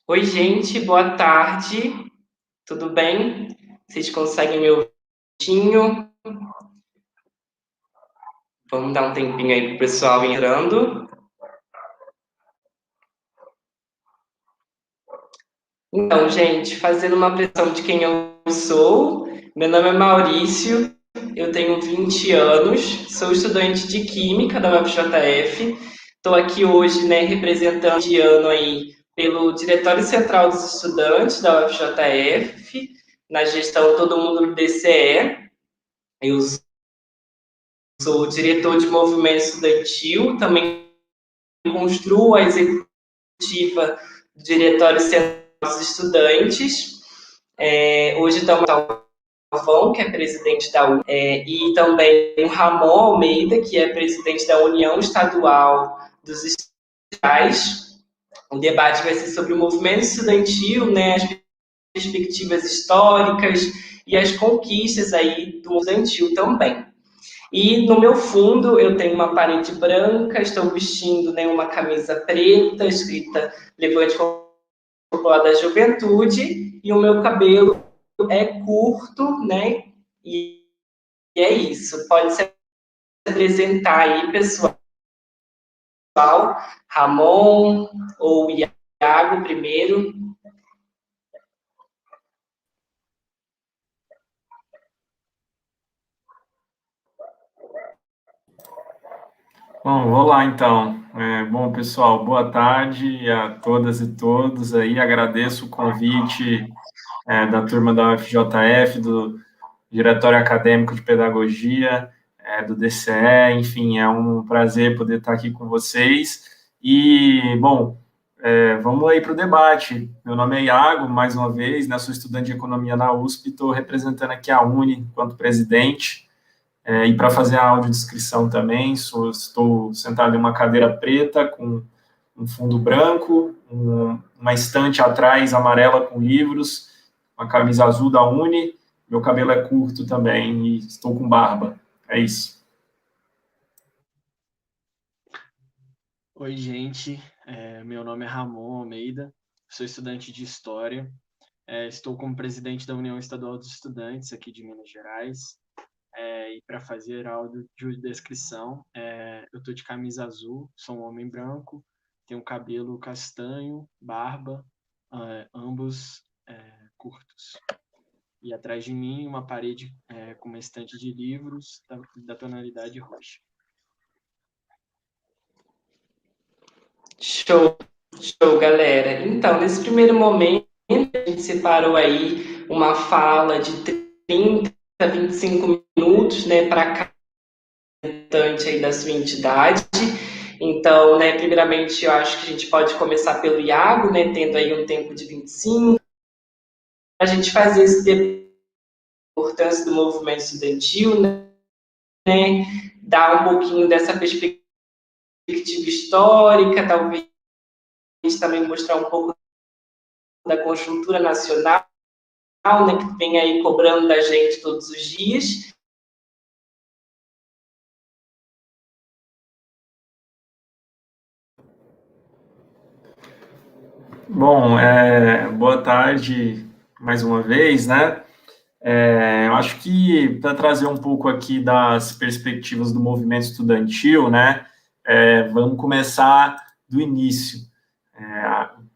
Oi, gente, boa tarde. Tudo bem? Vocês conseguem me ouvir? Vamos dar um tempinho aí pro pessoal entrando. Então, gente, fazendo uma apresentação de quem eu sou. Meu nome é Maurício, eu tenho 20 anos, sou estudante de Química da UFJF. Estou aqui hoje, né, representando de ano aí pelo Diretório Central dos Estudantes da UFJF, na gestão Todo Mundo no DCE. Eu sou diretor de movimento estudantil, também construo a executiva do Diretório Central dos Estudantes. Hoje estamos com o Galvão, que é presidente da UNE, e também o Ramon Almeida, que é presidente da União Estadual dos Estudantes. O debate vai ser sobre o movimento estudantil, né, as perspectivas históricas e as conquistas aí do estudantil também. E no meu fundo eu tenho uma parede branca, estou vestindo, né, uma camisa preta, escrita Levante Popular da Juventude, e o meu cabelo é curto, né? E é isso. Pode se apresentar aí, pessoal. Ramon ou Iago primeiro. Bom, vou lá então. Bom, pessoal, boa tarde a todas e todos aí. Agradeço o convite da turma da UFJF, do Diretório Acadêmico de Pedagogia, do DCE. Enfim, é um prazer poder estar aqui com vocês. E, bom, vamos aí para o debate. Meu nome é Iago, mais uma vez, né, sou estudante de Economia na USP, estou representando aqui a Uni enquanto presidente. E para fazer a audiodescrição também, estou sentado em uma cadeira preta com um fundo branco, uma estante atrás amarela com livros, uma camisa azul da Uni, meu cabelo é curto também e estou com barba. É isso. Oi, gente. Meu nome é Ramon Almeida, sou estudante de História. Estou como presidente da União Estadual dos Estudantes aqui de Minas Gerais. E para fazer a audiodescrição, eu estou de camisa azul, sou um homem branco, tenho cabelo castanho, barba, ambos curtos. E atrás de mim, uma parede com uma estante de livros da tonalidade roxa. Show, show, galera. Então, nesse primeiro momento, a gente separou aí uma fala de 30, 25 minutos, né, para cada representante aí da sua entidade. Então, né, primeiramente, eu acho que a gente pode começar pelo Iago, né, tendo aí um tempo de 25, a gente fazer esse debate da importância do movimento estudantil, né, dar um pouquinho dessa perspectiva histórica, talvez também mostrar um pouco da conjuntura nacional, né, que vem aí cobrando da gente todos os dias. Bom, boa tarde mais uma vez, né? Eu acho que para trazer um pouco aqui das perspectivas do movimento estudantil, né? Vamos começar do início,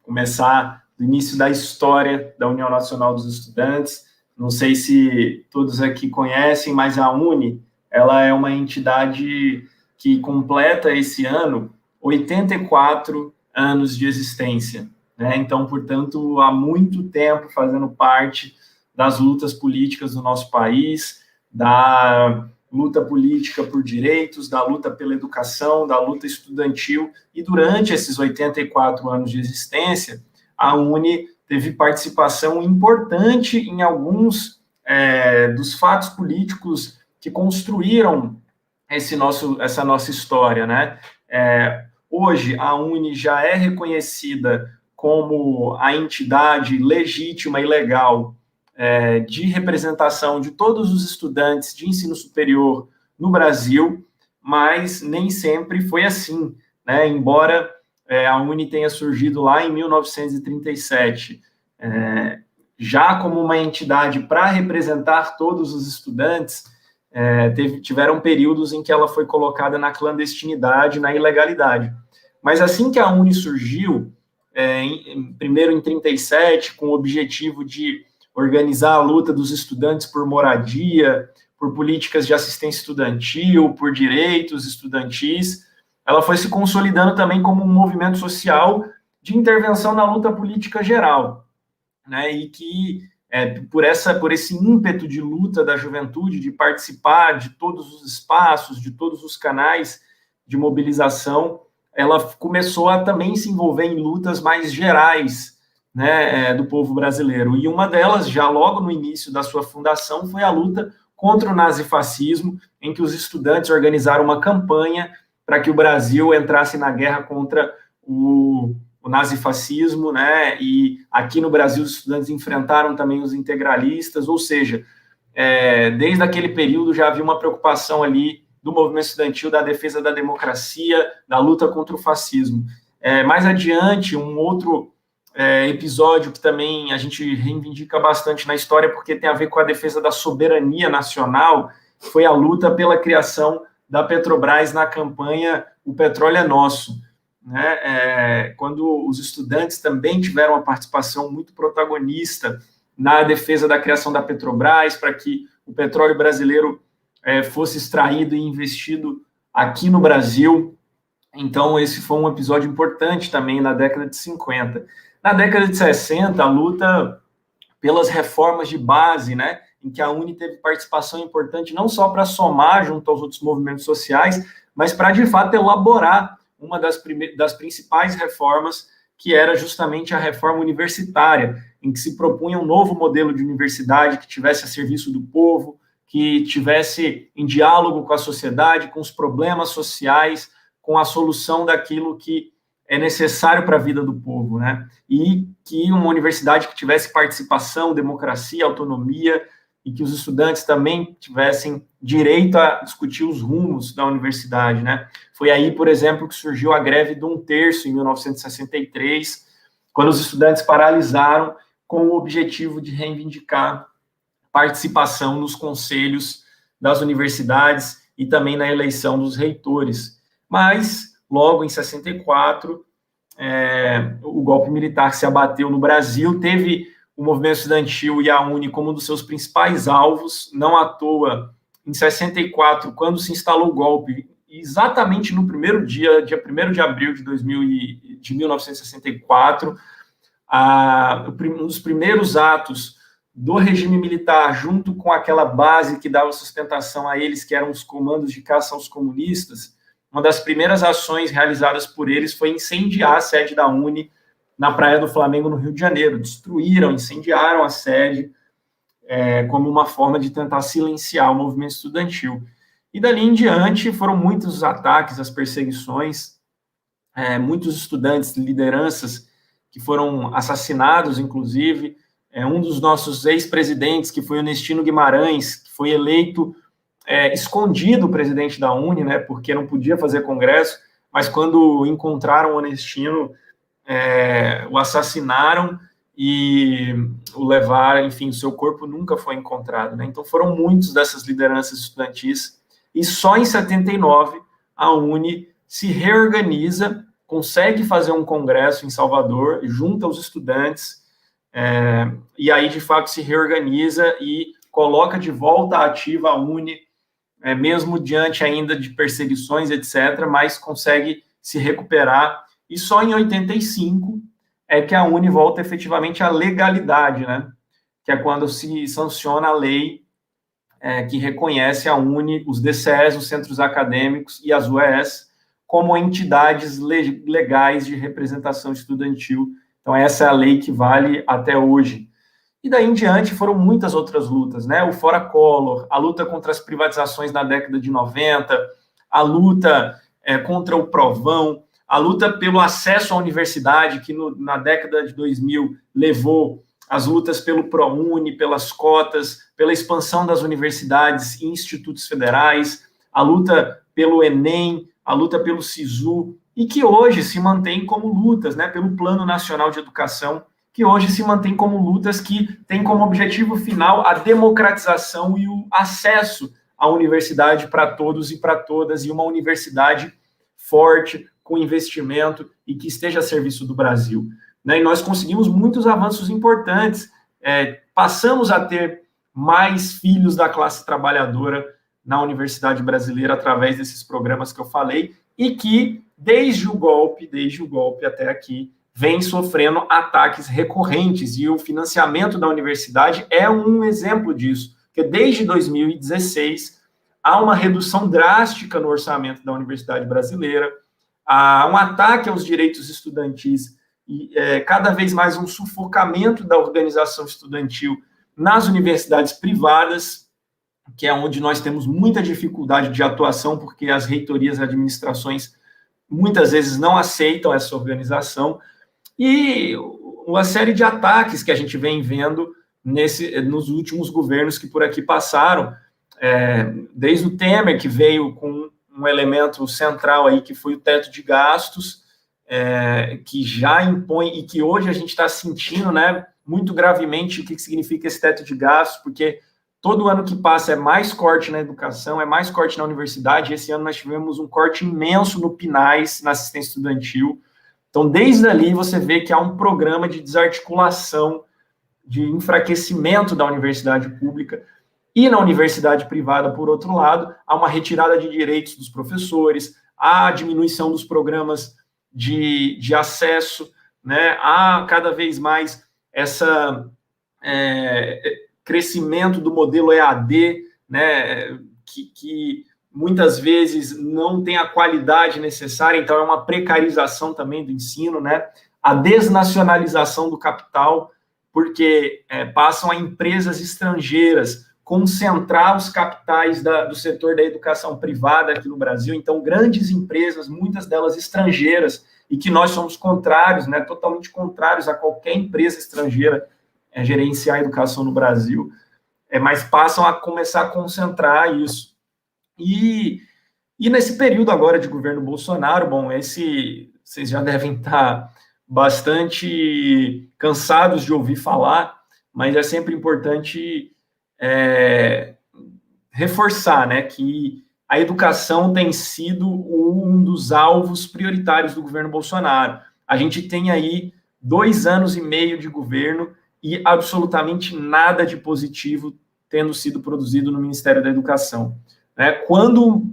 começar do início da história da União Nacional dos Estudantes. Não sei se todos aqui conhecem, mas a UNE, ela é uma entidade que completa esse ano 84 anos de existência, né? Então, portanto, há muito tempo fazendo parte das lutas políticas do nosso país, da luta política por direitos, da luta pela educação, da luta estudantil, e durante esses 84 anos de existência, a UNE teve participação importante em alguns dos fatos políticos que construíram essa nossa história, né? Hoje, a UNE já é reconhecida como a entidade legítima e legal de representação de todos os estudantes de ensino superior no Brasil, mas nem sempre foi assim, né? Embora a UNE tenha surgido lá em 1937, já como uma entidade para representar todos os estudantes, tiveram períodos em que ela foi colocada na clandestinidade, na ilegalidade. Mas assim que a UNE surgiu, primeiro em 37, com o objetivo de organizar a luta dos estudantes por moradia, por políticas de assistência estudantil, por direitos estudantis, ela foi se consolidando também como um movimento social de intervenção na luta política geral, né? E que, por esse ímpeto de luta da juventude, de participar de todos os espaços, de todos os canais de mobilização, ela começou a também se envolver em lutas mais gerais, né, do povo brasileiro. E uma delas, já logo no início da sua fundação, foi a luta contra o nazifascismo, em que os estudantes organizaram uma campanha para que o Brasil entrasse na guerra contra o nazifascismo, né? E aqui no Brasil os estudantes enfrentaram também os integralistas, ou seja, desde aquele período já havia uma preocupação ali do movimento estudantil da defesa da democracia, da luta contra o fascismo. Mais adiante, um outro episódio que também a gente reivindica bastante na história, porque tem a ver com a defesa da soberania nacional, foi a luta pela criação da Petrobras na campanha O Petróleo é Nosso, né? Quando os estudantes também tiveram uma participação muito protagonista na defesa da criação da Petrobras, para que o petróleo brasileiro fosse extraído e investido aqui no Brasil. Então, esse foi um episódio importante também na década de 50. Na década de 60, a luta pelas reformas de base, né, em que a UNE teve participação importante não só para somar junto aos outros movimentos sociais, mas para, de fato, elaborar uma das principais reformas, que era justamente a reforma universitária, em que se propunha um novo modelo de universidade que tivesse a serviço do povo, que tivesse em diálogo com a sociedade, com os problemas sociais, com a solução daquilo que é necessário para a vida do povo, né? E que uma universidade que tivesse participação, democracia, autonomia, e que os estudantes também tivessem direito a discutir os rumos da universidade, né? Foi aí, por exemplo, que surgiu a greve de 1/3, em 1963, quando os estudantes paralisaram com o objetivo de reivindicar participação nos conselhos das universidades e também na eleição dos reitores. Mas, logo em 64, o golpe militar se abateu no Brasil, teve o movimento estudantil e a UNE como um dos seus principais alvos, não à toa, em 64, quando se instalou o golpe, exatamente no primeiro dia 1º de abril de 1964, um dos primeiros atos do regime militar, junto com aquela base que dava sustentação a eles, que eram os comandos de caça aos comunistas, uma das primeiras ações realizadas por eles foi incendiar a sede da UNE na Praia do Flamengo, no Rio de Janeiro. Destruíram, incendiaram a sede como uma forma de tentar silenciar o movimento estudantil. E dali em diante foram muitos os ataques, as perseguições, muitos estudantes, lideranças que foram assassinados, inclusive. Um dos nossos ex-presidentes, que foi o Ernestino Guimarães, que foi eleito escondido presidente da UNE, né, porque não podia fazer congresso, mas quando encontraram o Ernestino, o assassinaram e o levaram, enfim, o seu corpo nunca foi encontrado, né? Então foram muitos dessas lideranças estudantis, e só em 79 a UNE se reorganiza, consegue fazer um congresso em Salvador, junta os estudantes, e aí de fato se reorganiza e coloca de volta ativa a UNE, mesmo diante ainda de perseguições, etc., mas consegue se recuperar. E só em 85 é que a UNE volta efetivamente à legalidade, né? Que é quando se sanciona a lei que reconhece a UNE, os DCEs, os centros acadêmicos e as UES como entidades legais de representação estudantil. Então, essa é a lei que vale até hoje. E daí em diante foram muitas outras lutas, né? O Fora Collor, a luta contra as privatizações na década de 90, a luta contra o Provão, a luta pelo acesso à universidade, que na década de 2000 levou as lutas pelo ProUni, pelas cotas, pela expansão das universidades e institutos federais, a luta pelo Enem, a luta pelo SISU e que hoje se mantém como lutas, né, pelo Plano Nacional de Educação, que hoje se mantém como lutas que têm como objetivo final a democratização e o acesso à universidade para todos e para todas, e uma universidade forte, com investimento e que esteja a serviço do Brasil. Né? E nós conseguimos muitos avanços importantes, passamos a ter mais filhos da classe trabalhadora na universidade brasileira através desses programas que eu falei, e que, desde o golpe até aqui, vem sofrendo ataques recorrentes, e o financiamento da universidade é um exemplo disso, porque desde 2016 há uma redução drástica no orçamento da universidade brasileira, há um ataque aos direitos estudantis, e cada vez mais um sufocamento da organização estudantil nas universidades privadas, que é onde nós temos muita dificuldade de atuação, porque as reitorias e administrações muitas vezes não aceitam essa organização, e uma série de ataques que a gente vem vendo nos últimos governos que por aqui passaram, desde o Temer, que veio com um elemento central aí, que foi o teto de gastos, que já impõe, e que hoje a gente está sentindo, né, muito gravemente o que significa esse teto de gastos, porque todo ano que passa é mais corte na educação, é mais corte na universidade. Esse ano nós tivemos um corte imenso no PNAES, na assistência estudantil. Então, desde ali, você vê que há um programa de desarticulação, de enfraquecimento da universidade pública, e na universidade privada, por outro lado, há uma retirada de direitos dos professores, há a diminuição dos programas de acesso, né? Há cada vez mais essa crescimento do modelo EAD, né? Que muitas vezes não tem a qualidade necessária, então é uma precarização também do ensino, né? A desnacionalização do capital, porque passam a empresas estrangeiras concentrar os capitais do setor da educação privada aqui no Brasil. Então, grandes empresas, muitas delas estrangeiras, e que nós somos contrários, né, totalmente contrários a qualquer empresa estrangeira gerenciar a educação no Brasil, mas passam a começar a concentrar isso. E nesse período agora de governo Bolsonaro, bom, vocês já devem estar bastante cansados de ouvir falar, mas é sempre importante reforçar, né, que a educação tem sido um dos alvos prioritários do governo Bolsonaro. A gente tem aí 2 anos e meio de governo e absolutamente nada de positivo tendo sido produzido no Ministério da Educação. Quando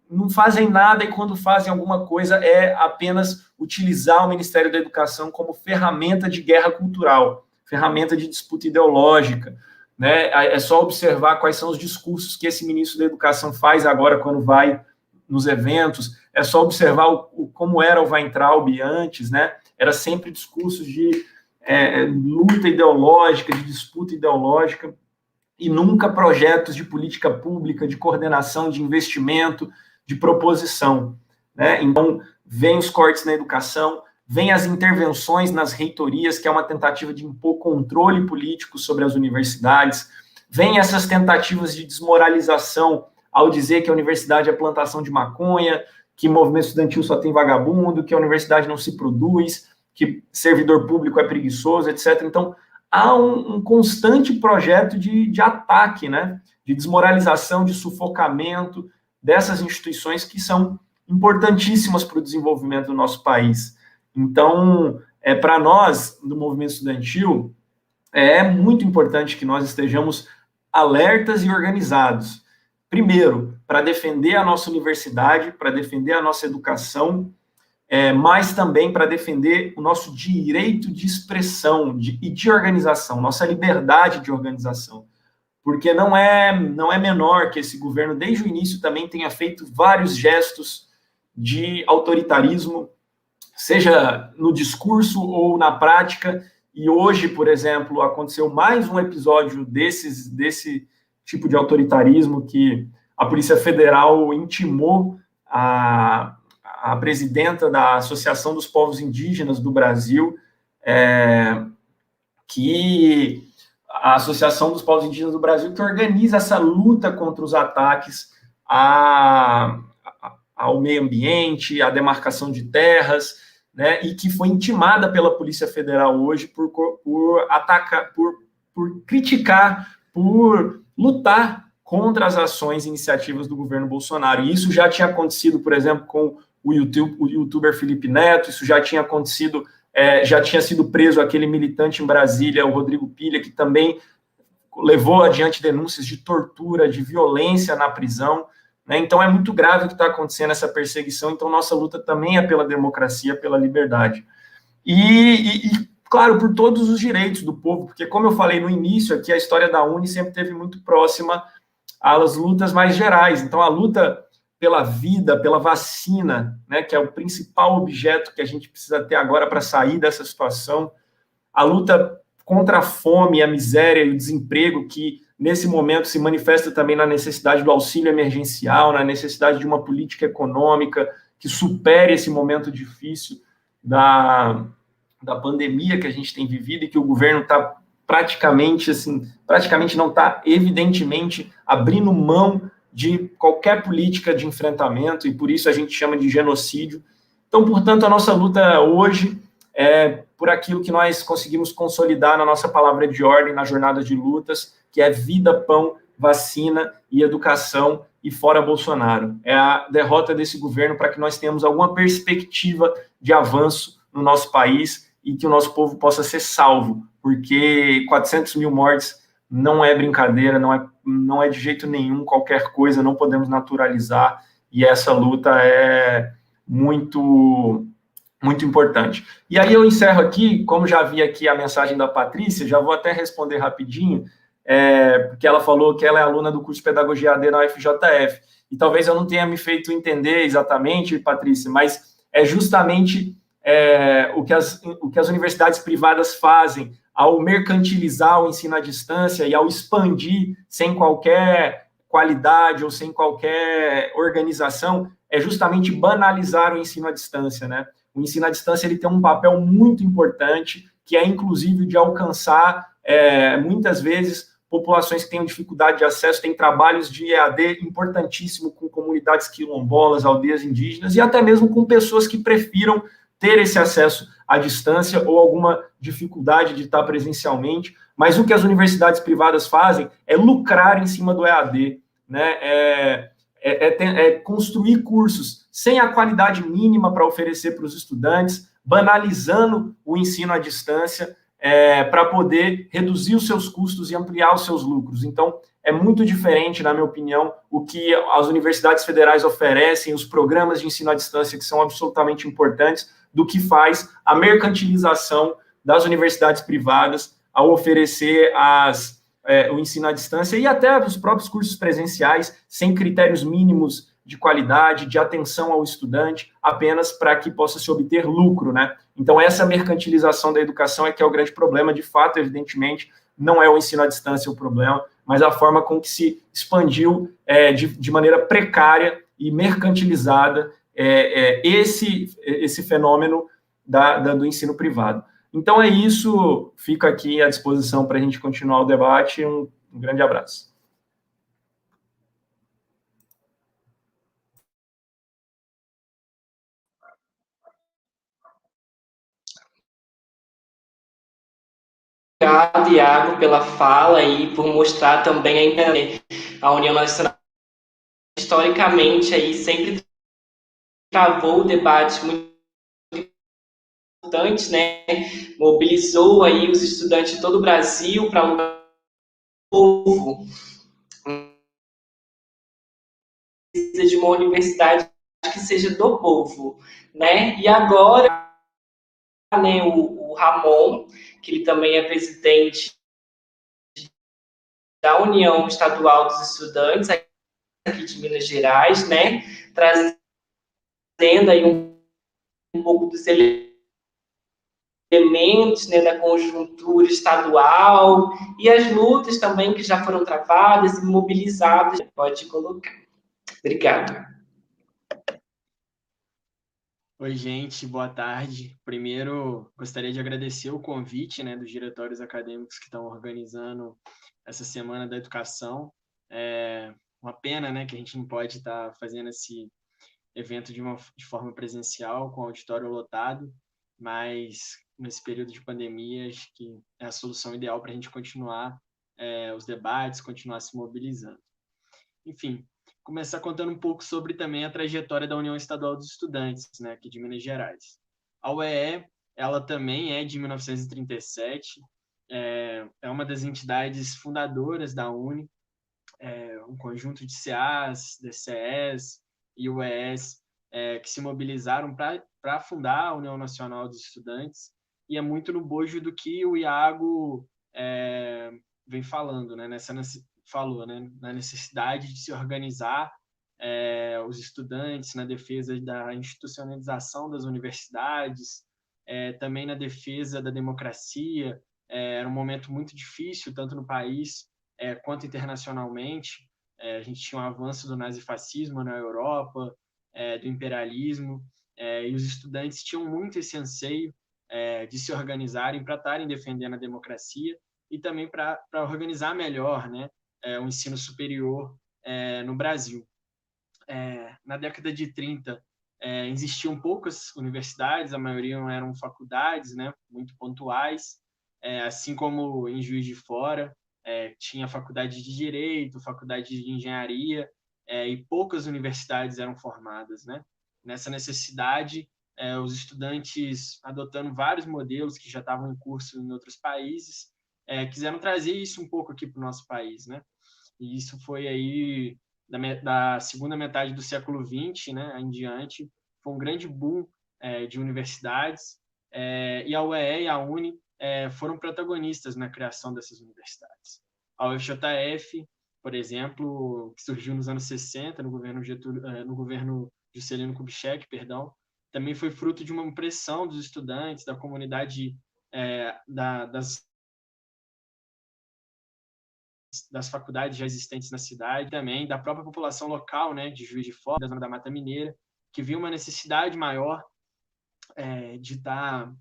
não fazem nada, e quando fazem alguma coisa é apenas utilizar o Ministério da Educação como ferramenta de guerra cultural, ferramenta de disputa ideológica, né? É só observar quais são os discursos que esse ministro da Educação faz agora quando vai nos eventos, é só observar como era o Weintraub antes, né? Era sempre discursos de luta ideológica, de disputa ideológica, e nunca projetos de política pública, de coordenação, de investimento, de proposição, né? Então, vem os cortes na educação, vem as intervenções nas reitorias, que é uma tentativa de impor controle político sobre as universidades, vem essas tentativas de desmoralização ao dizer que a universidade é plantação de maconha, que movimento estudantil só tem vagabundo, que a universidade não se produz, que servidor público é preguiçoso, etc. Então, há um constante projeto de ataque, né? De desmoralização, de sufocamento dessas instituições que são importantíssimas para o desenvolvimento do nosso país. Então, para nós, do movimento estudantil, é muito importante que nós estejamos alertas e organizados. Primeiro, para defender a nossa universidade, para defender a nossa educação, mas também para defender o nosso direito de expressão e de organização, nossa liberdade de organização. Porque não é menor que esse governo, desde o início, também tenha feito vários gestos de autoritarismo, seja no discurso ou na prática. E hoje, por exemplo, aconteceu mais um episódio desse tipo de autoritarismo, que a Polícia Federal intimou a presidenta da Associação dos Povos Indígenas do Brasil, que a Associação dos Povos Indígenas do Brasil, que organiza essa luta contra os ataques ao meio ambiente, à demarcação de terras, né, e que foi intimada pela Polícia Federal hoje por atacar, por criticar, por lutar contra as ações e iniciativas do governo Bolsonaro. E isso já tinha acontecido, por exemplo, com o youtuber Felipe Neto, isso já tinha acontecido, já tinha sido preso aquele militante em Brasília, o Rodrigo Pilha, que também levou adiante denúncias de tortura, de violência na prisão, né? Então é muito grave o que está acontecendo, essa perseguição, então nossa luta também é pela democracia, pela liberdade. E, claro, por todos os direitos do povo, porque, como eu falei no início aqui, a história da UNE sempre esteve muito próxima às lutas mais gerais. Então, a luta pela vida, pela vacina, né, que é o principal objeto que a gente precisa ter agora para sair dessa situação, a luta contra a fome, a miséria e o desemprego, que nesse momento se manifesta também na necessidade do auxílio emergencial, na necessidade de uma política econômica que supere esse momento difícil da pandemia que a gente tem vivido e que o governo está praticamente não está, evidentemente, abrindo mão de qualquer política de enfrentamento, e por isso a gente chama de genocídio. Então, portanto, a nossa luta hoje é por aquilo que nós conseguimos consolidar na nossa palavra de ordem, na jornada de lutas, que é vida, pão, vacina e educação, e fora Bolsonaro. É a derrota desse governo para que nós tenhamos alguma perspectiva de avanço no nosso país e que o nosso povo possa ser salvo, porque 400 mil mortes não é brincadeira, não é de jeito nenhum qualquer coisa, não podemos naturalizar, e essa luta é muito, muito importante. E aí eu encerro aqui, como já vi aqui a mensagem da Patrícia, já vou até responder rapidinho, porque ela falou que ela é aluna do curso de Pedagogia AD na UFJF, e talvez eu não tenha me feito entender exatamente, Patrícia, mas é justamente o que as universidades privadas fazem ao mercantilizar o ensino à distância e ao expandir sem qualquer qualidade ou sem qualquer organização, é justamente banalizar o ensino à distância, né? O ensino à distância ele tem um papel muito importante, que é inclusive de alcançar, muitas vezes, populações que tenham dificuldade de acesso, tem trabalhos de EAD importantíssimo com comunidades quilombolas, aldeias indígenas, e até mesmo com pessoas que prefiram ter esse acesso à distância ou alguma dificuldade de estar presencialmente, mas o que as universidades privadas fazem é lucrar em cima do EAD, né? Construir cursos sem a qualidade mínima para oferecer para os estudantes, banalizando o ensino à distância, para poder reduzir os seus custos e ampliar os seus lucros. Então, é muito diferente, na minha opinião, o que as universidades federais oferecem, os programas de ensino à distância, que são absolutamente importantes, do que faz a mercantilização das universidades privadas ao oferecer o ensino à distância e até os próprios cursos presenciais, sem critérios mínimos de qualidade, de atenção ao estudante, apenas para que possa se obter lucro, né? Então, essa mercantilização da educação é que é o grande problema. De fato, evidentemente, não é o ensino à distância o problema, mas a forma com que se expandiu de maneira precária e mercantilizada esse fenômeno do ensino privado. Então é isso, fico aqui à disposição para a gente continuar o debate. Um grande abraço. Obrigado, Iago, pela fala e por mostrar também a União Nacional historicamente aí sempre travou debates muito importantes, né? Mobilizou aí os estudantes de todo o Brasil para lutar pelo povo. Precisa de uma universidade que seja do povo, né? E agora, né, o Ramon, que ele também é presidente da União Estadual dos Estudantes aqui de Minas Gerais, né? Trazendo aí um pouco dos elementos, né, da conjuntura estadual e as lutas também que já foram travadas e mobilizadas. Pode colocar. Obrigado. Oi, gente, boa tarde. Primeiro, gostaria de agradecer o convite, né, dos diretórios acadêmicos que estão organizando essa Semana da Educação. É uma pena, né, que a gente não pode estar fazendo evento de forma presencial, com auditório lotado, mas nesse período de pandemia, acho que é a solução ideal para a gente continuar os debates, continuar se mobilizando. Enfim, começar contando um pouco sobre também a trajetória da União Estadual dos Estudantes, né, aqui de Minas Gerais. A UEE, ela também é de 1937, é uma das entidades fundadoras da UNE, um conjunto de CAs, DCEs e UES que se mobilizaram para fundar a União Nacional dos Estudantes, e é muito no bojo do que o Iago vem falando, né, falou, né, na necessidade de se organizar os estudantes na defesa da institucionalização das universidades, também na defesa da democracia. Era um momento muito difícil, tanto no país quanto internacionalmente. A gente tinha um avanço do nazifascismo na Europa, do imperialismo, e os estudantes tinham muito esse anseio de se organizarem para estarem defendendo a democracia e também para organizar melhor, né, o ensino superior no Brasil. Na década de 30, existiam poucas universidades, a maioria eram faculdades, né, muito pontuais, assim como em Juiz de Fora, tinha faculdade de Direito, faculdade de Engenharia, e poucas universidades eram formadas, né? Nessa necessidade, os estudantes, adotando vários modelos que já estavam em curso em outros países, quiseram trazer isso um pouco aqui para o nosso país, né? E isso foi aí da segunda metade do século XX, né, em diante, foi um grande boom de universidades, e a UEE e a UNE foram protagonistas na criação dessas universidades. A UFJF, por exemplo, que surgiu nos anos 60, no governo Juscelino Kubitschek, perdão, também foi fruto de uma pressão dos estudantes, da comunidade, das faculdades já existentes na cidade, também da própria população local, né, de Juiz de Fora, da zona da Mata Mineira, que viu uma necessidade maior de estar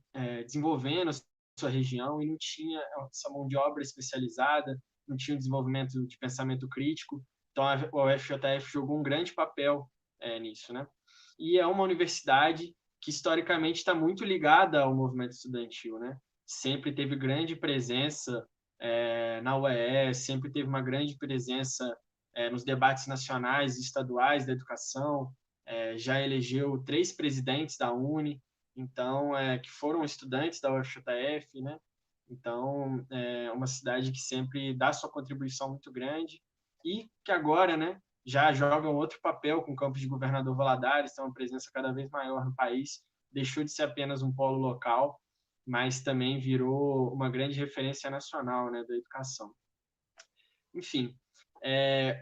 desenvolvendo a sua região e não tinha essa mão de obra especializada, não tinha um desenvolvimento de pensamento crítico. Então, a UFJF jogou um grande papel nisso, né? E é uma universidade que, historicamente, está muito ligada ao movimento estudantil, né? Sempre teve grande presença na UEE, sempre teve uma grande presença nos debates nacionais e estaduais da educação, já elegeu 3 presidentes da UNE, então, que foram estudantes da UFJF, né? Então, é uma cidade que sempre dá sua contribuição muito grande e que agora, né, já joga um outro papel com o campus de Governador Valadares, tem uma presença cada vez maior no país, deixou de ser apenas um polo local, mas também virou uma grande referência nacional, né, da educação. Enfim,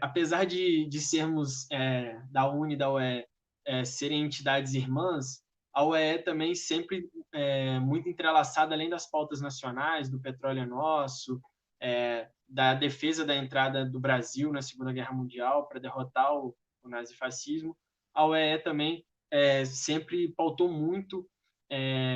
apesar de sermos da UNE e da UEE serem entidades irmãs, a UEE também sempre muito entrelaçada, além das pautas nacionais, do petróleo é nosso, da defesa da entrada do Brasil na Segunda Guerra Mundial para derrotar o nazifascismo. A UEE também sempre pautou muito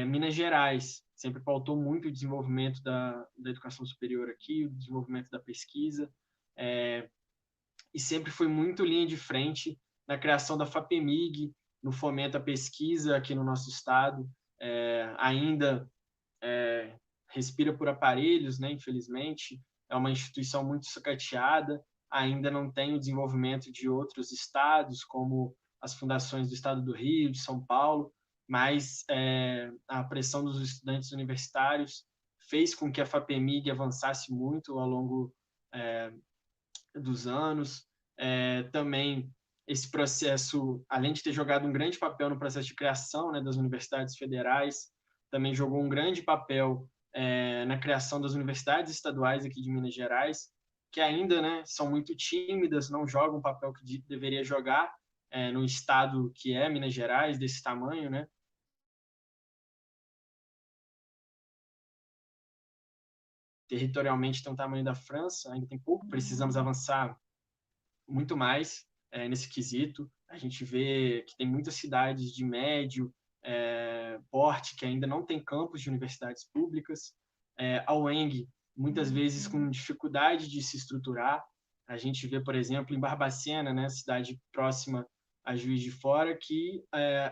Minas Gerais, sempre pautou muito o desenvolvimento da educação superior aqui, o desenvolvimento da pesquisa, e sempre foi muito linha de frente na criação da FAPEMIG, no fomento à pesquisa aqui no nosso estado. Ainda respira por aparelhos, né, infelizmente, é uma instituição muito sucateada, ainda não tem o desenvolvimento de outros estados, como as fundações do estado do Rio, de São Paulo, mas a pressão dos estudantes universitários fez com que a FAPEMIG avançasse muito ao longo dos anos. Também esse processo, além de ter jogado um grande papel no processo de criação, né, das universidades federais, também jogou um grande papel na criação das universidades estaduais aqui de Minas Gerais, que ainda, né, são muito tímidas, não jogam o papel que deveria jogar no estado que é Minas Gerais, desse tamanho, né? Territorialmente tem o tamanho da França, ainda tem pouco, precisamos avançar muito mais nesse quesito. A gente vê que tem muitas cidades de médio porte que ainda não tem campus de universidades públicas. A UENG, muitas vezes com dificuldade de se estruturar. A gente vê, por exemplo, em Barbacena, né, cidade próxima a Juiz de Fora, que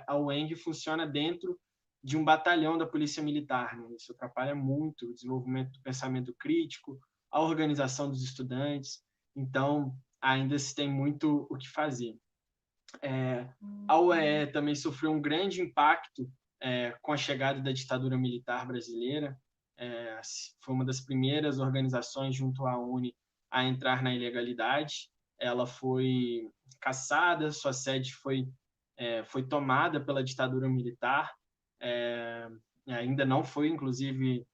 a UENG funciona dentro de um batalhão da Polícia Militar, né? Isso atrapalha muito o desenvolvimento do pensamento crítico, a organização dos estudantes, então ainda se tem muito o que fazer. A UEE também sofreu um grande impacto com a chegada da ditadura militar brasileira. Foi uma das primeiras organizações junto à UNE a entrar na ilegalidade. Ela foi cassada, sua sede foi tomada pela ditadura militar, ainda não foi, inclusive,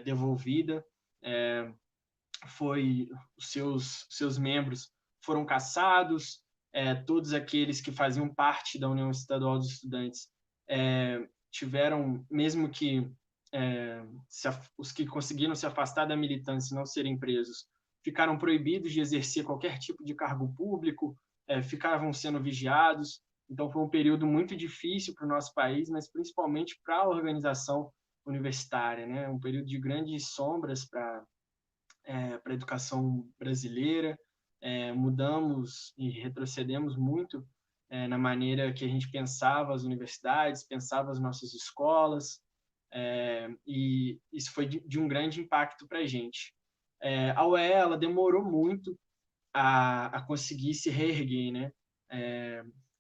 devolvida. Os seus membros foram cassados, todos aqueles que faziam parte da União Estadual dos Estudantes tiveram, mesmo que os que conseguiram se afastar da militância e não serem presos, ficaram proibidos de exercer qualquer tipo de cargo público, ficavam sendo vigiados. Então, foi um período muito difícil para o nosso país, mas principalmente para a organização universitária, né? Um período de grandes sombras para a educação brasileira. Mudamos e retrocedemos muito na maneira que a gente pensava as universidades, pensava as nossas escolas, e isso foi de um grande impacto para a gente. A UEE, ela demorou muito a conseguir se reerguer, né?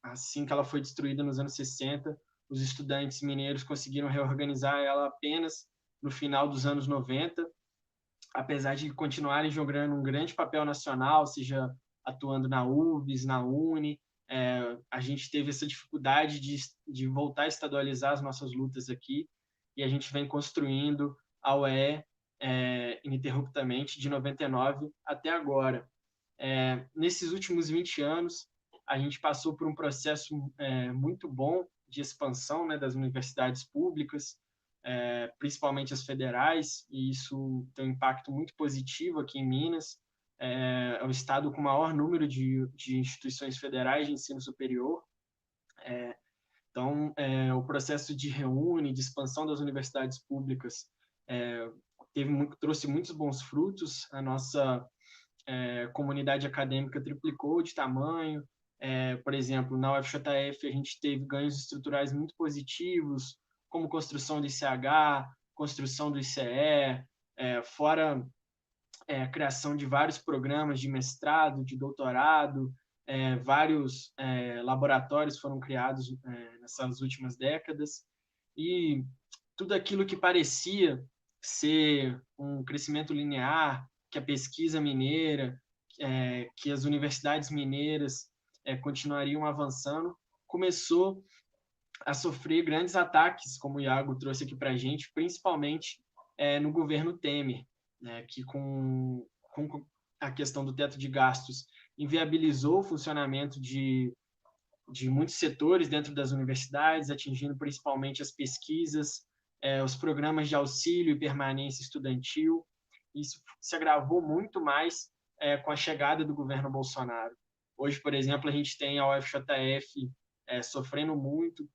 Assim que ela foi destruída nos anos 60, os estudantes mineiros conseguiram reorganizar ela apenas no final dos anos 90, apesar de continuarem jogando um grande papel nacional, seja atuando na UBS, na UNE. A gente teve essa dificuldade de voltar a estadualizar as nossas lutas aqui, e a gente vem construindo a UEE ininterruptamente de 99 até agora. Nesses últimos 20 anos, a gente passou por um processo muito bom de expansão, né, das universidades públicas, principalmente as federais, e isso tem um impacto muito positivo aqui em Minas. É o estado com o maior número de instituições federais de ensino superior. Então, o processo de reúne, de expansão das universidades públicas trouxe muitos bons frutos. A nossa comunidade acadêmica triplicou de tamanho. Por exemplo, na UFJF a gente teve ganhos estruturais muito positivos, como construção do ICH, construção do ICE, fora a criação de vários programas de mestrado, de doutorado, vários laboratórios foram criados nessas últimas décadas, e tudo aquilo que parecia ser um crescimento linear, que a pesquisa mineira, que as universidades mineiras continuariam avançando, começou a sofrer grandes ataques, como o Iago trouxe aqui para a gente, principalmente no governo Temer, né, que com a questão do teto de gastos inviabilizou o funcionamento de muitos setores dentro das universidades, atingindo principalmente as pesquisas, os programas de auxílio e permanência estudantil. Isso se agravou muito mais com a chegada do governo Bolsonaro. Hoje, por exemplo, a gente tem a UFJF sofrendo muito.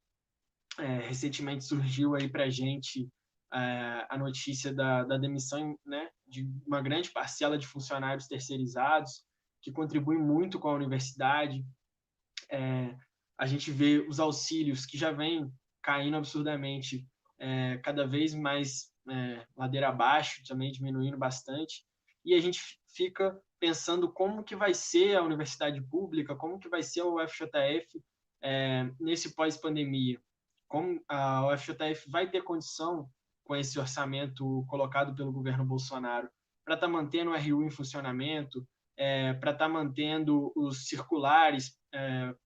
Recentemente surgiu aí para a gente a notícia da demissão, né, de uma grande parcela de funcionários terceirizados, que contribuem muito com a universidade. A gente vê os auxílios que já vêm caindo absurdamente, cada vez mais ladeira abaixo, também diminuindo bastante, e a gente fica pensando como que vai ser a universidade pública, como que vai ser a UFJF nesse pós-pandemia. Como a UFJF vai ter condição, com esse orçamento colocado pelo governo Bolsonaro, para estar mantendo o RU em funcionamento, para estar mantendo os circulares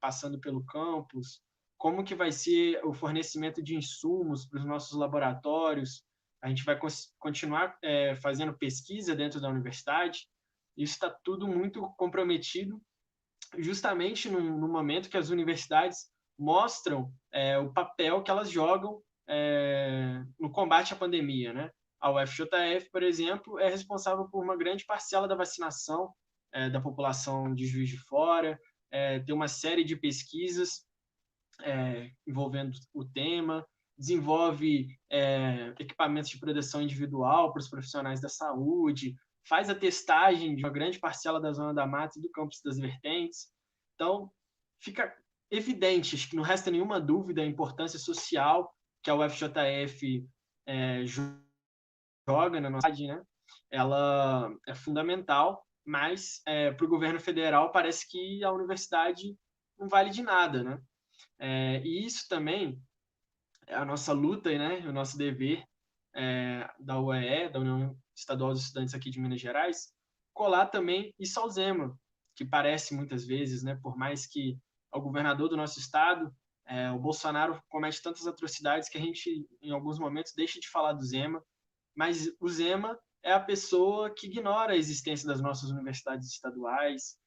passando pelo campus, como que vai ser o fornecimento de insumos para os nossos laboratórios. A gente vai continuar fazendo pesquisa dentro da universidade. Isso está tudo muito comprometido, justamente no momento que as universidades mostram o papel que elas jogam no combate à pandemia, né? A UFJF, por exemplo, é responsável por uma grande parcela da vacinação da população de Juiz de Fora, tem uma série de pesquisas envolvendo o tema, desenvolve equipamentos de proteção individual para os profissionais da saúde, faz a testagem de uma grande parcela da Zona da Mata e do Campus das Vertentes. Então, fica evidente, acho que não resta nenhuma dúvida a importância social que a UFJF joga na nossa cidade, né? Ela é fundamental, mas para o governo federal parece que a universidade não vale de nada, né? E isso também é a nossa luta, né? O nosso dever da UEE, da União Estadual dos Estudantes aqui de Minas Gerais, colar também isso ao Zema, que parece muitas vezes, né? Por mais que o governador do nosso estado, o Bolsonaro comete tantas atrocidades que a gente, em alguns momentos, deixa de falar do Zema, mas o Zema é a pessoa que ignora a existência das nossas universidades estaduais,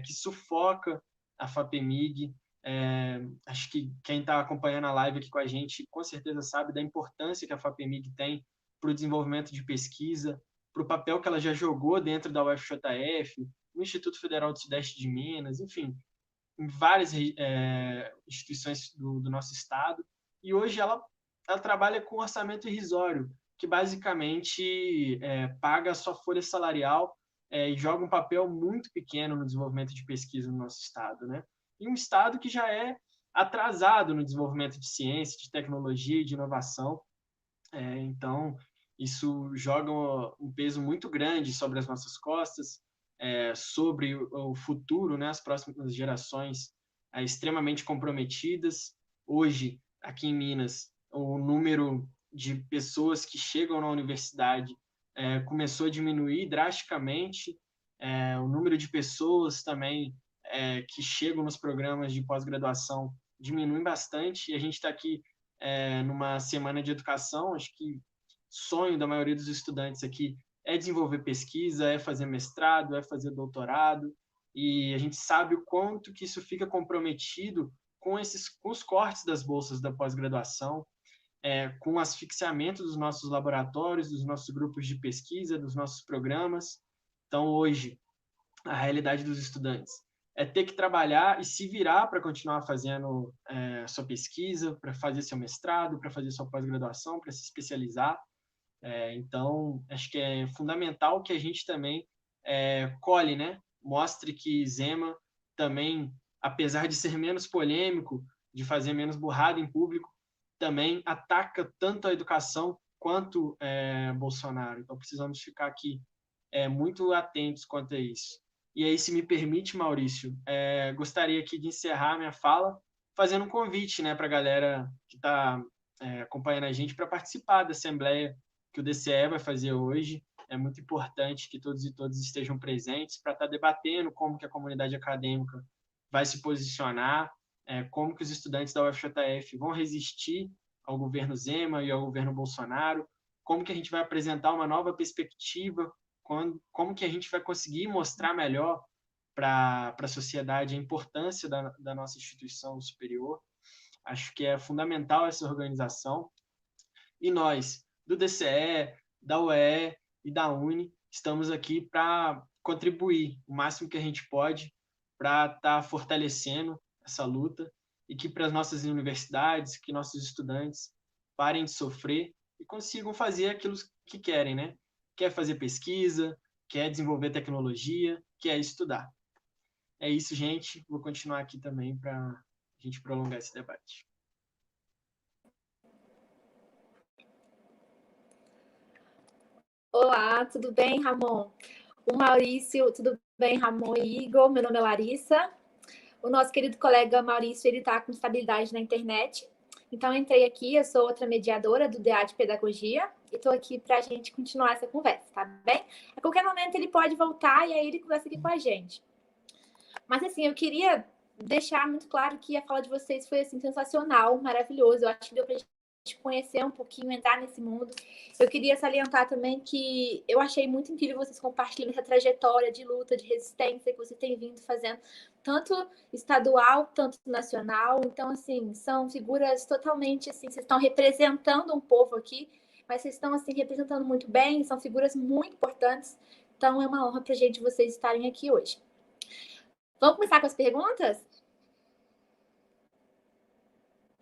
que sufoca a FAPEMIG. Acho que quem está acompanhando a live aqui com a gente com certeza sabe da importância que a FAPEMIG tem para o desenvolvimento de pesquisa, para o papel que ela já jogou dentro da UFJF, no Instituto Federal do Sudeste de Minas, enfim, em várias instituições do nosso estado. E hoje ela trabalha com orçamento irrisório, que basicamente paga a sua folha salarial e joga um papel muito pequeno no desenvolvimento de pesquisa no nosso estado, né? E um estado que já é atrasado no desenvolvimento de ciência, de tecnologia e de inovação. Então, isso joga um peso muito grande sobre as nossas costas, sobre o futuro, né? As próximas gerações extremamente comprometidas. Hoje, aqui em Minas, o número de pessoas que chegam na universidade começou a diminuir drasticamente. O número de pessoas também que chegam nos programas de pós-graduação diminui bastante. E a gente está aqui numa semana de educação. Acho que sonho da maioria dos estudantes aqui é desenvolver pesquisa, é fazer mestrado, é fazer doutorado. E a gente sabe o quanto que isso fica comprometido com os cortes das bolsas da pós-graduação, com o asfixiamento dos nossos laboratórios, dos nossos grupos de pesquisa, dos nossos programas. Então, hoje, a realidade dos estudantes é ter que trabalhar e se virar para continuar fazendo sua pesquisa, para fazer seu mestrado, para fazer sua pós-graduação, para se especializar. Então, acho que é fundamental que a gente também colhe, né? Mostre que Zema também, apesar de ser menos polêmico, de fazer menos burrada em público, também ataca tanto a educação quanto Bolsonaro. Então, precisamos ficar aqui muito atentos quanto a isso. E aí, se me permite, Maurício, gostaria aqui de encerrar minha fala fazendo um convite, né, para a galera que está acompanhando a gente para participar da assembleia que o DCE vai fazer hoje. É muito importante que todos e todas estejam presentes para estar debatendo como que a comunidade acadêmica vai se posicionar, como que os estudantes da UFJF vão resistir ao governo Zema e ao governo Bolsonaro, como que a gente vai apresentar uma nova perspectiva, como que a gente vai conseguir mostrar melhor para a sociedade a importância da nossa instituição superior. Acho que é fundamental essa organização. E nós, do DCE, da UEE e da UNE, estamos aqui para contribuir o máximo que a gente pode para estar fortalecendo essa luta e que para as nossas universidades, que nossos estudantes parem de sofrer e consigam fazer aquilo que querem, né? Quer fazer pesquisa, quer desenvolver tecnologia, quer estudar. É isso, gente. Vou continuar aqui também para a gente prolongar esse debate. Olá, tudo bem, Ramon? O Maurício, tudo bem, Ramon e Igor? Meu nome é Larissa. O nosso querido colega Maurício, ele está com estabilidade na internet. Então, entrei aqui, eu sou outra mediadora do DA de Pedagogia e estou aqui para a gente continuar essa conversa, tá bem? A qualquer momento ele pode voltar e aí ele conversa aqui com a gente. Mas, assim, eu queria deixar muito claro que a fala de vocês foi, assim, sensacional, maravilhoso. Eu acho que deu para a gente conhecer um pouquinho, entrar nesse mundo. Eu queria salientar também que eu achei muito incrível vocês compartilhando essa trajetória de luta, de resistência que você tem vindo fazendo, tanto estadual, tanto nacional. Então, assim, são figuras totalmente, assim, vocês estão representando um povo aqui, mas vocês estão, assim, representando muito bem, são figuras muito importantes. Então, é uma honra para a gente vocês estarem aqui hoje. Vamos começar com as perguntas?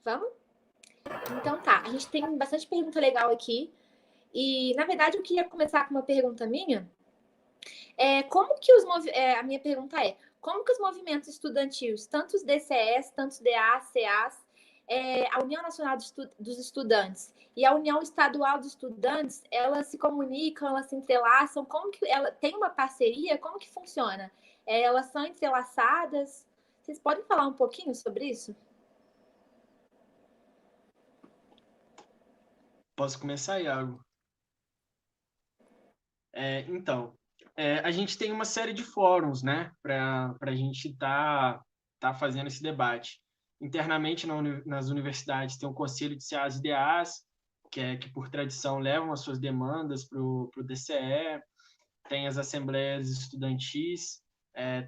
Vamos? Então tá, a gente tem bastante pergunta legal aqui. E, na verdade, eu queria começar com uma pergunta minha. A minha pergunta é, como que os movimentos estudantis, tanto os DCEs, tanto os DAs, CAs, a União Nacional dos Estudantes e a União Estadual dos Estudantes, elas se comunicam, elas se entrelaçam, como que ela tem uma parceria, como que funciona? Elas são entrelaçadas? Vocês podem falar um pouquinho sobre isso? Posso começar, Iago? Então, a gente tem uma série de fóruns, né, para a gente tá fazendo esse debate. Internamente nas universidades tem o Conselho de CAs e DAs, que por tradição levam as suas demandas para o DCE, tem as assembleias estudantis,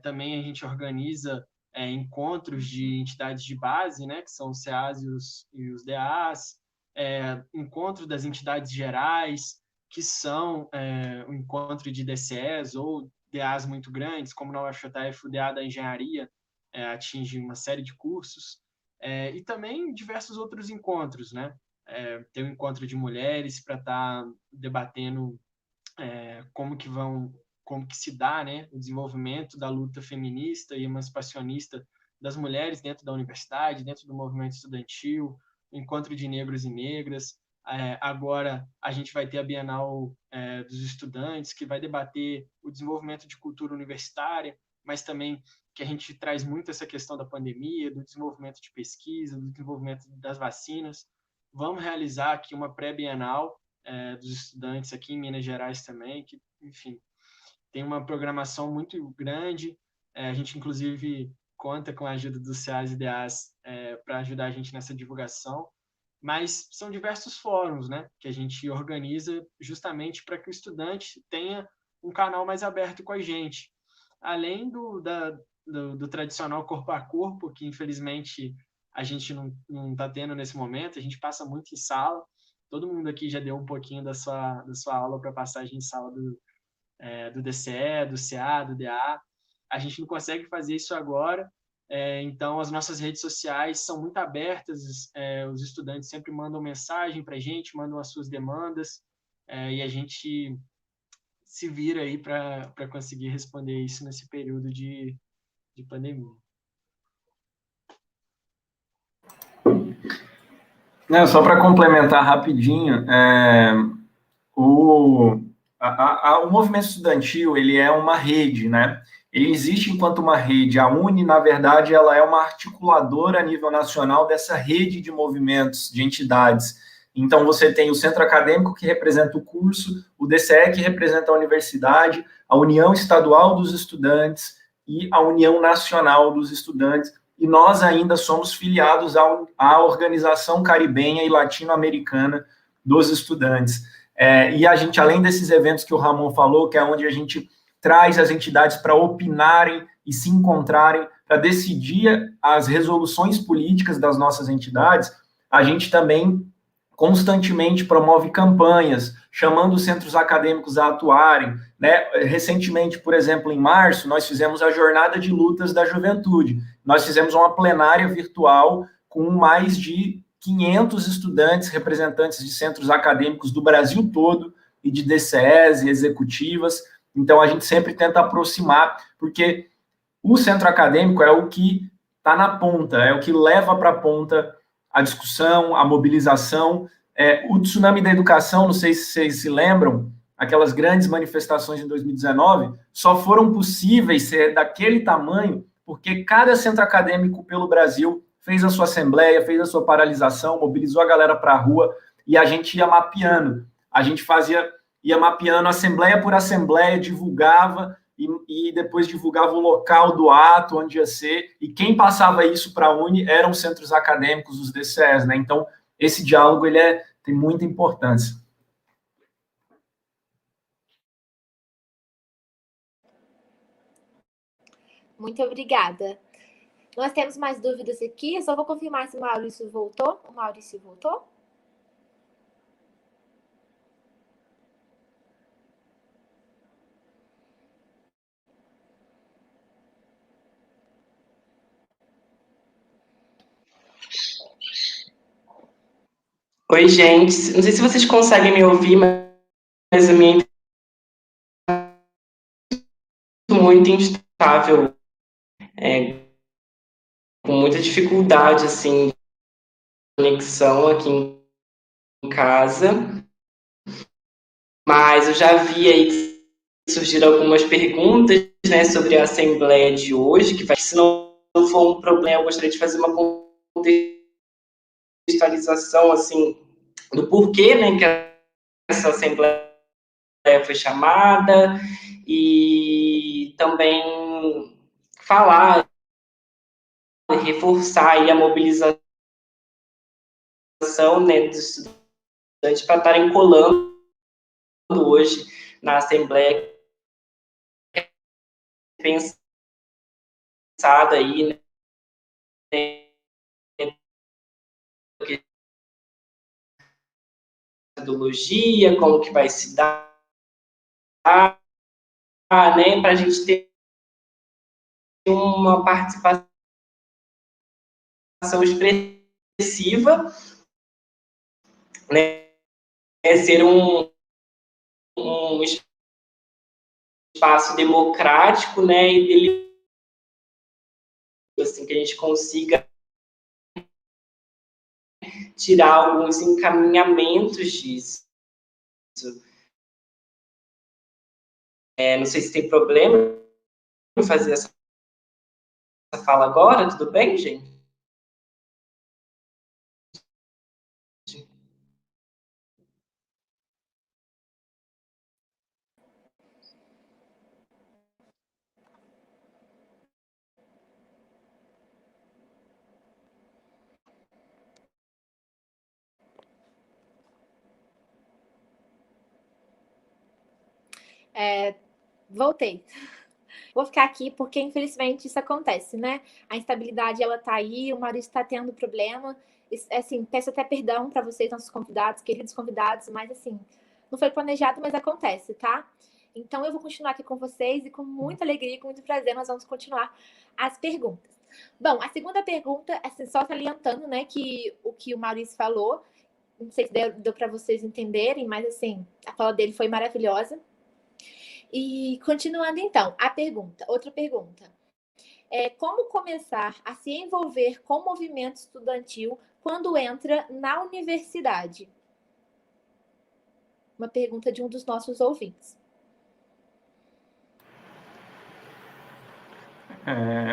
também a gente organiza encontros de entidades de base, né, que são os CAs e os DAs, encontro das entidades gerais, que são o encontro de DCEs ou DAs muito grandes, como na UFJF, o DA da Engenharia atinge uma série de cursos, e também diversos outros encontros, né? Tem o encontro de mulheres para estar debatendo como que se dá, né, o desenvolvimento da luta feminista e emancipacionista das mulheres dentro da universidade, dentro do movimento estudantil, o encontro de negros e negras. Agora a gente vai ter a Bienal dos Estudantes, que vai debater o desenvolvimento de cultura universitária, mas também que a gente traz muito essa questão da pandemia, do desenvolvimento de pesquisa, do desenvolvimento das vacinas. Vamos realizar aqui uma pré-bienal dos estudantes aqui em Minas Gerais também, que, enfim, tem uma programação muito grande. A gente, inclusive, conta com a ajuda dos CAs e DAs para ajudar a gente nessa divulgação. Mas são diversos fóruns, né, que a gente organiza justamente para que o estudante tenha um canal mais aberto com a gente. Além do tradicional corpo a corpo, que infelizmente a gente não está tendo nesse momento, a gente passa muito em sala. Todo mundo aqui já deu um pouquinho da sua aula para passagem em sala do DCE, do CA, do DA. A gente não consegue fazer isso agora, então as nossas redes sociais são muito abertas, os estudantes sempre mandam mensagem para a gente, mandam as suas demandas, e a gente se vira aí para conseguir responder isso nesse período de pandemia. Não, só para complementar rapidinho, o movimento estudantil ele é uma rede, né? Ele existe enquanto uma rede. A UNE, na verdade, ela é uma articuladora a nível nacional dessa rede de movimentos, de entidades. Então, você tem o centro acadêmico, que representa o curso, o DCE, que representa a universidade, a União Estadual dos Estudantes e a União Nacional dos Estudantes, e nós ainda somos filiados à Organização Caribenha e Latino-Americana dos Estudantes. E a gente, além desses eventos que o Ramon falou, que é onde a gente traz as entidades para opinarem e se encontrarem, para decidir as resoluções políticas das nossas entidades, a gente também constantemente promove campanhas, chamando os centros acadêmicos a atuarem, né? Recentemente, por exemplo, em março, nós fizemos a Jornada de Lutas da Juventude. Nós fizemos uma plenária virtual com mais de 500 estudantes, representantes de centros acadêmicos do Brasil todo, e de DCEs e executivas. Então, a gente sempre tenta aproximar, porque o centro acadêmico é o que está na ponta, é o que leva para a ponta a discussão, a mobilização. O tsunami da educação, não sei se vocês se lembram, aquelas grandes manifestações em 2019, só foram possíveis ser daquele tamanho porque cada centro acadêmico pelo Brasil fez a sua assembleia, fez a sua paralisação, mobilizou a galera para a rua, e a gente ia mapeando. A gente ia mapeando assembleia por assembleia, divulgava, e depois divulgava o local do ato, onde ia ser, e quem passava isso para a UNE eram os centros acadêmicos, os DCEs, né? Então, esse diálogo ele tem muita importância. Muito obrigada. Nós temos mais dúvidas aqui, eu só vou confirmar se o Maurício voltou. O Maurício voltou? Oi, gente. Não sei se vocês conseguem me ouvir, mas a minha muito instável, com muita dificuldade, assim, de conexão aqui em casa. Mas eu já vi aí que surgiram algumas perguntas, né, sobre a Assembleia de hoje, que se não for um problema, eu gostaria de fazer uma contextualização, assim, do porquê, né, que essa Assembleia foi chamada, e também falar, reforçar aí a mobilização, né, dos estudantes para estarem colando hoje na Assembleia, pensada aí, né, metodologia, como que vai se dar, né, para a gente ter uma participação expressiva, né, ser um espaço democrático, né, e assim, que a gente consiga tirar alguns encaminhamentos disso. Não sei se tem problema em fazer essa fala agora, tudo bem, gente? Voltei. Vou ficar aqui porque, infelizmente, isso acontece, né? A instabilidade, ela tá aí, o Maurício tá tendo problema. Assim, peço até perdão para vocês, nossos convidados, queridos convidados, mas, assim, não foi planejado, mas acontece, tá? Então, eu vou continuar aqui com vocês e com muita alegria e com muito prazer nós vamos continuar as perguntas. Bom, a segunda pergunta, assim, só salientando, né, que o Maurício falou, não sei se deu para vocês entenderem, mas, assim, a fala dele foi maravilhosa. E continuando então, outra pergunta. Como começar a se envolver com o movimento estudantil quando entra na universidade? Uma pergunta de um dos nossos ouvintes.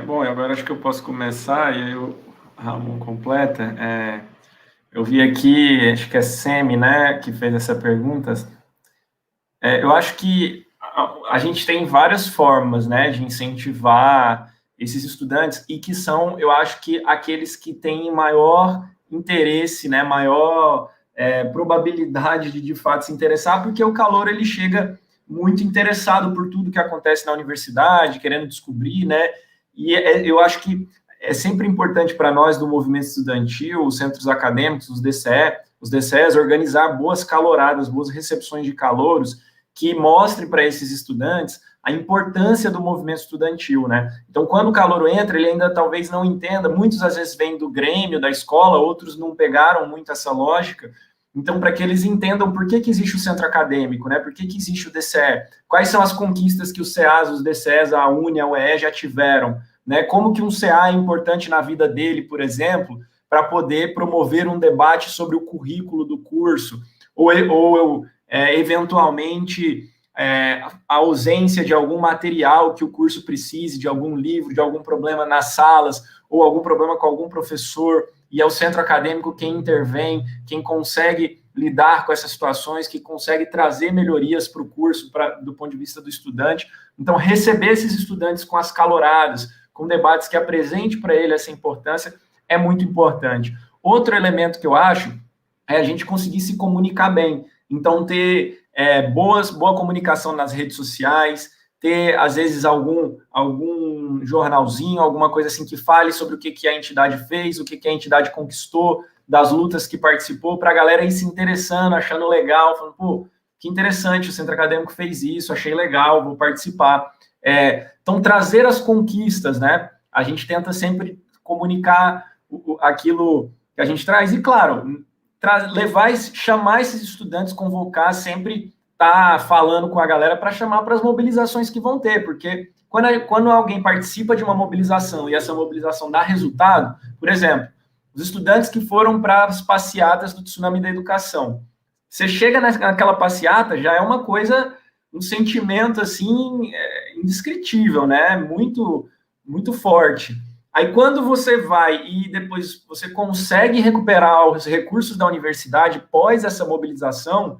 Bom, agora acho que eu posso começar, e aí o Ramon completa. Eu vi aqui, acho que é Semi, né, que fez essa pergunta. Eu acho que a gente tem várias formas, né, de incentivar esses estudantes e que são, eu acho que aqueles que têm maior interesse, né, maior probabilidade de fato se interessar, porque o calouro ele chega muito interessado por tudo que acontece na universidade, querendo descobrir, né, e eu acho que é sempre importante para nós do movimento estudantil, os centros acadêmicos, os DCEs, organizar boas caloradas, boas recepções de calouros, que mostre para esses estudantes a importância do movimento estudantil, né? Então, quando o calouro entra, ele ainda talvez não entenda, muitos às vezes vêm do Grêmio, da escola, outros não pegaram muito essa lógica, então, para que eles entendam por que existe o centro acadêmico, né? Por que existe o DCE, quais são as conquistas que os CAs, os DCEs, a UNE, a UE já tiveram, né? Como que um CA é importante na vida dele, por exemplo, para poder promover um debate sobre o currículo do curso, ou eventualmente a ausência de algum material que o curso precise, de algum livro, de algum problema nas salas, ou algum problema com algum professor, e é o centro acadêmico quem intervém, quem consegue lidar com essas situações, que consegue trazer melhorias para o curso, do ponto de vista do estudante. Então, receber esses estudantes com as caloradas, com debates que apresente para ele essa importância, é muito importante. Outro elemento que eu acho é a gente conseguir se comunicar bem. Então, ter boa comunicação nas redes sociais, ter, às vezes, algum jornalzinho, alguma coisa assim que fale sobre o que a entidade fez, o que a entidade conquistou, das lutas que participou, para a galera ir se interessando, achando legal, falando, pô, que interessante, o Centro Acadêmico fez isso, achei legal, vou participar. Então, trazer as conquistas, né? A gente tenta sempre comunicar aquilo que a gente traz, e, claro, chamar esses estudantes, convocar, sempre tá falando com a galera para chamar para as mobilizações que vão ter, porque quando alguém participa de uma mobilização e essa mobilização dá resultado, por exemplo, os estudantes que foram para as passeatas do Tsunami da Educação, você chega naquela passeata, já é uma coisa, um sentimento assim indescritível, né? Muito, muito forte. Aí quando você vai e depois você consegue recuperar os recursos da universidade pós essa mobilização,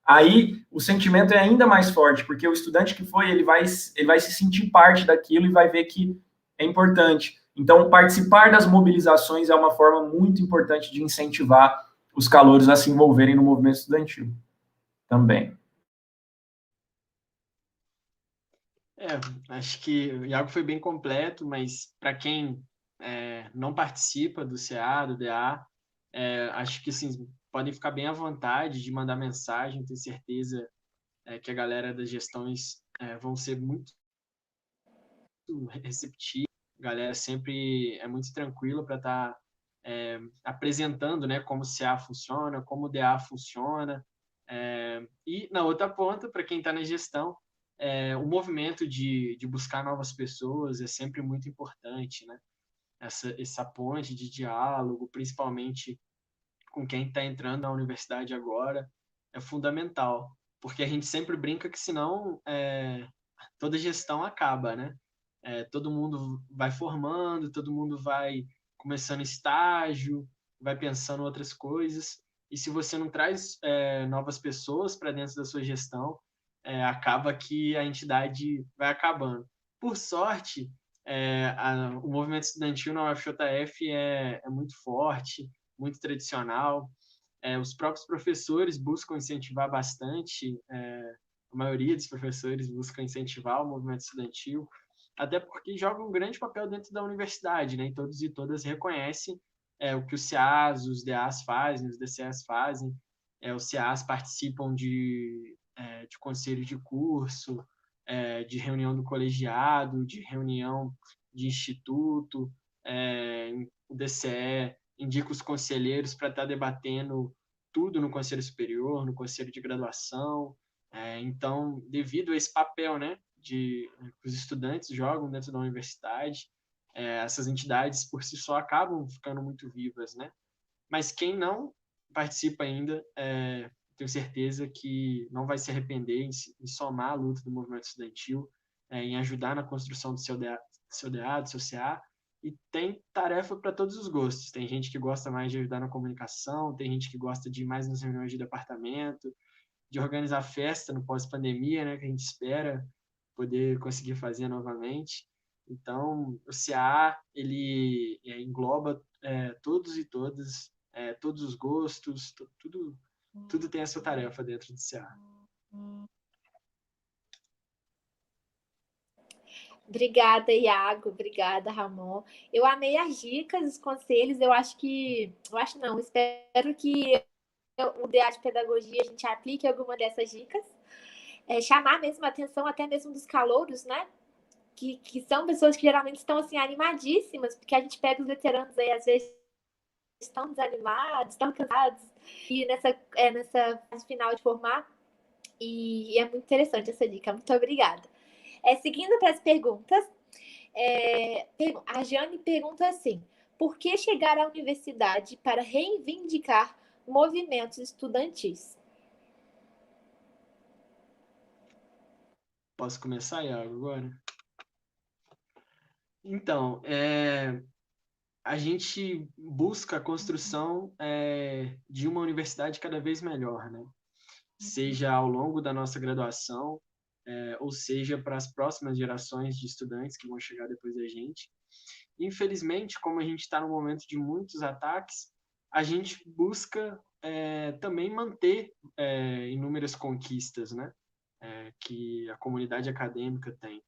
aí o sentimento é ainda mais forte, porque o estudante que foi, ele vai se sentir parte daquilo e vai ver que é importante. Então, participar das mobilizações é uma forma muito importante de incentivar os calouros a se envolverem no movimento estudantil também. Acho que o Iago foi bem completo, mas para quem não participa do CA, do DA, acho que assim, podem ficar bem à vontade de mandar mensagem, tenho certeza que a galera das gestões vão ser muito receptiva, a galera sempre é muito tranquila para estar apresentando, né, como o CA funciona, como o DA funciona, e na outra ponta, para quem está na gestão, o movimento de buscar novas pessoas é sempre muito importante, né? Essa ponte de diálogo, principalmente com quem está entrando na universidade agora, é fundamental, porque a gente sempre brinca que senão toda gestão acaba, né? Todo mundo vai formando, todo mundo vai começando estágio, vai pensando outras coisas, e se você não traz novas pessoas para dentro da sua gestão, acaba que a entidade vai acabando. Por sorte, o movimento estudantil na UFJF é muito forte, muito tradicional. Os próprios professores buscam incentivar bastante, a maioria dos professores busca incentivar o movimento estudantil, até porque joga um grande papel dentro da universidade, né? E todos e todas reconhecem o que os CAs, os DAs fazem, os DCAs fazem. Os CAs participam de conselho de curso, de reunião do colegiado, de reunião de instituto, o DCE indica os conselheiros para estar debatendo tudo no conselho superior, no conselho de graduação. Então, devido a esse papel, né, que os estudantes jogam dentro da universidade, essas entidades por si só acabam ficando muito vivas, né? Mas quem não participa ainda, tenho certeza que não vai se arrepender em somar a luta do movimento estudantil, em ajudar na construção do seu DA, do seu CA, e tem tarefa para todos os gostos. Tem gente que gosta mais de ajudar na comunicação, tem gente que gosta de ir mais nas reuniões de departamento, de organizar festa no pós-pandemia, né, que a gente espera poder conseguir fazer novamente. Então, o CA, ele engloba todos e todas, todos os gostos, tudo tem a sua tarefa dentro do CA. Obrigada, Iago. Obrigada, Ramon. Eu amei as dicas, os conselhos. Eu acho não, espero que o DA de Pedagogia a gente aplique alguma dessas dicas. Chamar mesmo a atenção até mesmo dos calouros, né? Que são pessoas que geralmente estão assim animadíssimas, porque a gente pega os veteranos aí, às vezes estão desanimados, estão cansados, e nessa fase final de formar, e é muito interessante essa dica. Muito obrigada. Seguindo para as perguntas, a Jane pergunta assim: por que chegar à universidade para reivindicar movimentos estudantis? Posso começar, Iago, agora? Então, a gente busca a construção de uma universidade cada vez melhor, né? Seja ao longo da nossa graduação, ou seja para as próximas gerações de estudantes que vão chegar depois da gente. Infelizmente, como a gente está num momento de muitos ataques, a gente busca também manter inúmeras conquistas, né? Que a comunidade acadêmica tem.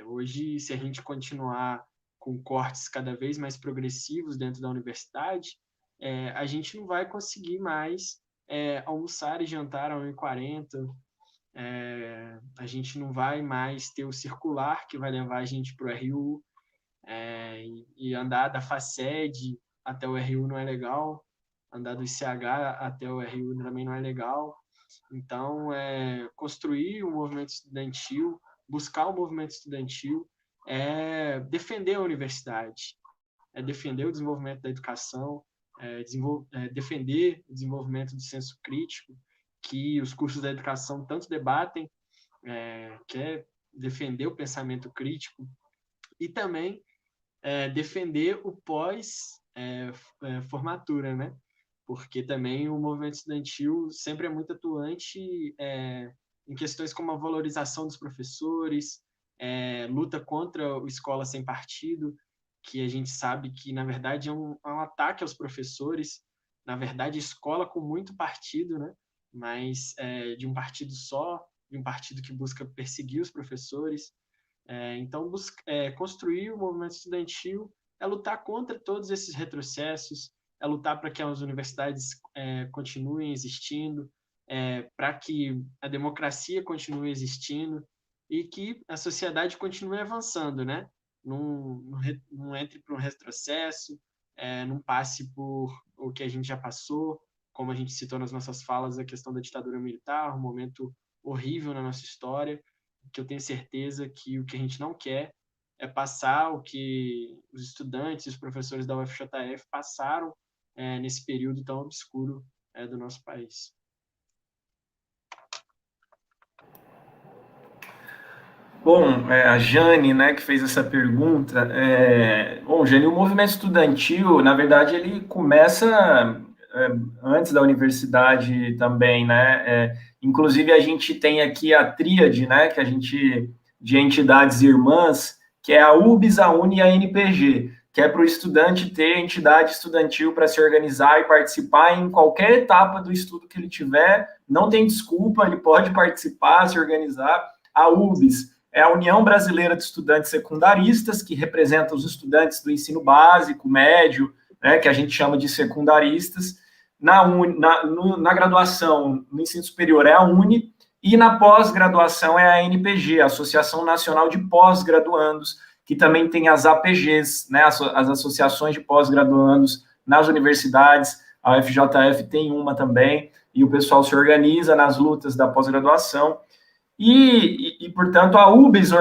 Hoje, se a gente continuar com cortes cada vez mais progressivos dentro da universidade, a gente não vai conseguir mais almoçar e jantar a 1h40, a gente não vai mais ter o circular que vai levar a gente para o RU, e andar da FACED até o RU não é legal, andar do ICH até o RU também não é legal. Então, construir o movimento estudantil, buscar o movimento estudantil, é defender a universidade, é defender o desenvolvimento da educação, defender o desenvolvimento do senso crítico, que os cursos da educação tanto debatem, que é defender o pensamento crítico, e também defender o pós-formatura, né? Porque também o movimento estudantil sempre é muito atuante em questões como a valorização dos professores, luta contra o escola sem partido, que a gente sabe que, na verdade, é um ataque aos professores, na verdade, escola com muito partido, né? Mas de um partido só, de um partido que busca perseguir os professores. Então, construir o movimento estudantil é lutar contra todos esses retrocessos, é lutar para que as universidades continuem existindo, para que a democracia continue existindo e que a sociedade continue avançando, né? Não entre para um retrocesso, não passe por o que a gente já passou, como a gente citou nas nossas falas, a questão da ditadura militar, um momento horrível na nossa história, que eu tenho certeza que o que a gente não quer é passar o que os estudantes e os professores da UFJF passaram nesse período tão obscuro do nosso país. Bom, a Jane, né, que fez essa pergunta. Bom, Jane, o movimento estudantil, na verdade, ele começa antes da universidade também, né? Inclusive, a gente tem aqui a tríade, né, de entidades irmãs, que é a UBS, a UNE e a NPG, que é para o estudante ter entidade estudantil para se organizar e participar em qualquer etapa do estudo que ele tiver. Não tem desculpa, ele pode participar, se organizar. A UBS é a União Brasileira de Estudantes Secundaristas, que representa os estudantes do ensino básico, médio, né, que a gente chama de secundaristas. Na graduação, no ensino superior, é a UNE, e na pós-graduação é a NPG, a Associação Nacional de Pós-Graduandos, que também tem as APGs, né, as associações de pós-graduandos nas universidades. A UFJF tem uma também, e o pessoal se organiza nas lutas da pós-graduação. E, portanto, a UBS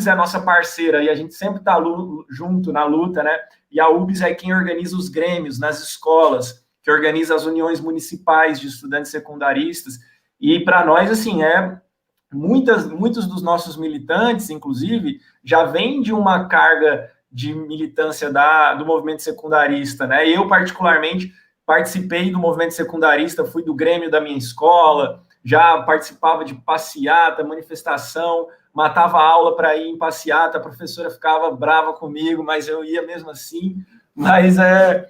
é a nossa parceira, e a gente sempre está junto na luta, né? E a UBS é quem organiza os grêmios nas escolas, que organiza as uniões municipais de estudantes secundaristas. E para nós, assim, muitos dos nossos militantes, inclusive, já vêm de uma carga de militância do movimento secundarista, né? Eu, particularmente, participei do movimento secundarista, fui do grêmio da minha escola, já participava de passeata, manifestação, matava a aula para ir em passeata, a professora ficava brava comigo, mas eu ia mesmo assim. Mas é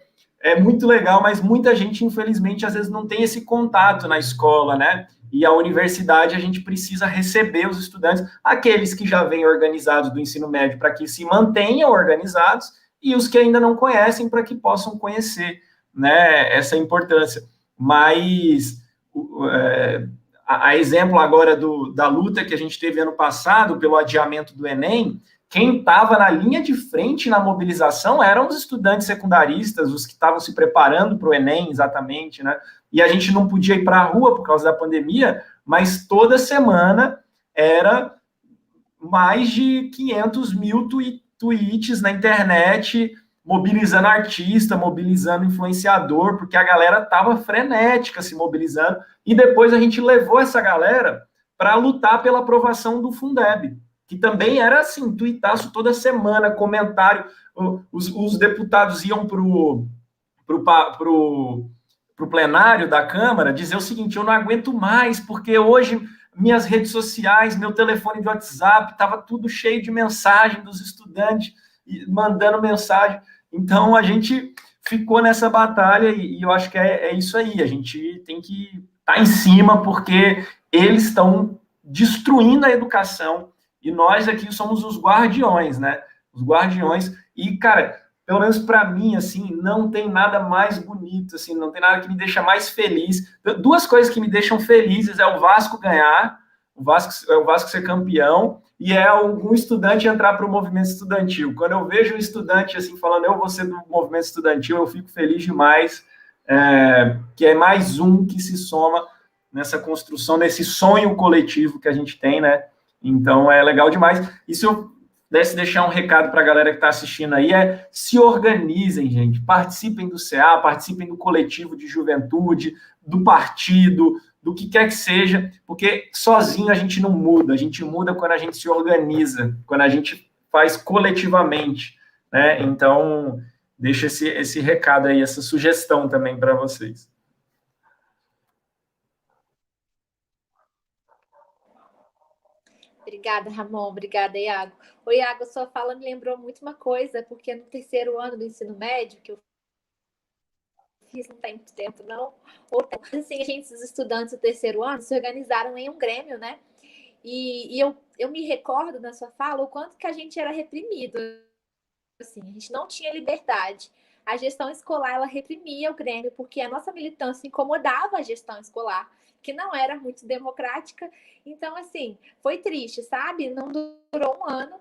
muito legal, mas muita gente, infelizmente, às vezes não tem esse contato na escola, né? E a universidade, a gente precisa receber os estudantes, aqueles que já vêm organizados do ensino médio, para que se mantenham organizados, e os que ainda não conhecem, para que possam conhecer, né, essa importância. Mas a exemplo agora da luta que a gente teve ano passado pelo adiamento do Enem, quem estava na linha de frente na mobilização eram os estudantes secundaristas, os que estavam se preparando para o Enem, exatamente, né? E a gente não podia ir para a rua por causa da pandemia, mas toda semana era mais de 500 mil tweets na internet, mobilizando artista, mobilizando influenciador, porque a galera estava frenética se mobilizando, e depois a gente levou essa galera para lutar pela aprovação do Fundeb, que também era assim, tuitaço toda semana, comentário, os deputados iam pro plenário da Câmara dizer o seguinte: eu não aguento mais, porque hoje minhas redes sociais, meu telefone de WhatsApp, estava tudo cheio de mensagem dos estudantes, mandando mensagem. Então, a gente ficou nessa batalha e eu acho que é isso aí. A gente tem que estar em cima, porque eles estão destruindo a educação e nós aqui somos os guardiões, né? Os guardiões. E, cara, pelo menos para mim, assim, não tem nada mais bonito, assim, não tem nada que me deixa mais feliz. Duas coisas que me deixam felizes é o Vasco ganhar, o Vasco ser campeão, e é algum estudante entrar para o movimento estudantil. Quando eu vejo um estudante assim falando, eu vou ser do movimento estudantil, eu fico feliz demais, que é mais um que se soma nessa construção, nesse sonho coletivo que a gente tem, né? Então, é legal demais. E se eu pudesse deixar um recado para a galera que está assistindo aí, se organizem, gente. Participem do CA, participem do coletivo de juventude, do partido, do que quer que seja, porque sozinho a gente não muda. A gente muda quando a gente se organiza, quando a gente faz coletivamente, né? Então, deixa esse recado aí, essa sugestão também para vocês. Obrigada, Ramon. Obrigada, Iago. Ô, Iago, sua fala me lembrou muito uma coisa, porque no terceiro ano do ensino médio, que eu fiz não tem muito tempo, não. Assim, os estudantes do terceiro ano se organizaram em um grêmio, né? E eu me recordo na sua fala o quanto que a gente era reprimido. Assim, a gente não tinha liberdade. A gestão escolar, ela reprimia o grêmio, porque a nossa militância incomodava a gestão escolar, que não era muito democrática. Então, assim, foi triste, sabe? Não durou um ano.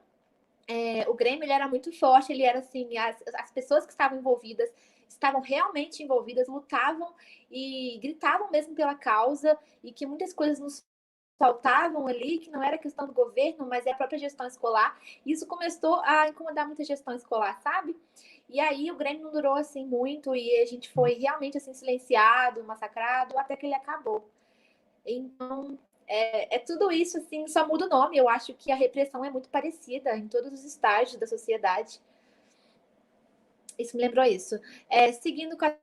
O grêmio, ele era muito forte, ele era assim, as pessoas que estavam envolvidas, estavam realmente envolvidas, lutavam e gritavam mesmo pela causa, e que muitas coisas nos faltavam ali, que não era questão do governo, mas é a própria gestão escolar. Isso começou a incomodar muita gestão escolar, sabe? E aí o Grêmio não durou assim muito e a gente foi realmente assim silenciado, massacrado, até que ele acabou. Então, tudo isso assim, só muda o nome. Eu acho que a repressão é muito parecida em todos os estágios da sociedade. Isso me lembrou isso. Seguindo com as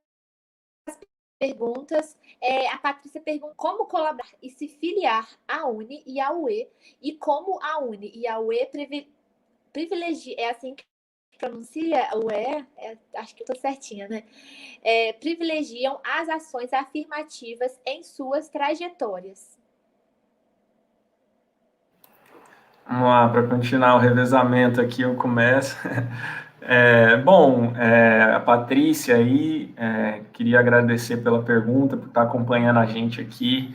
perguntas, a Patrícia pergunta como colaborar e se filiar à UNE e à UE, e como a UNE e a UE privilegiam, é assim que pronuncia a UE, acho que eu estou certinha, né? Privilegiam as ações afirmativas em suas trajetórias. Vamos lá, para continuar o revezamento aqui, eu começo. A Patrícia aí, queria agradecer pela pergunta, por estar acompanhando a gente aqui.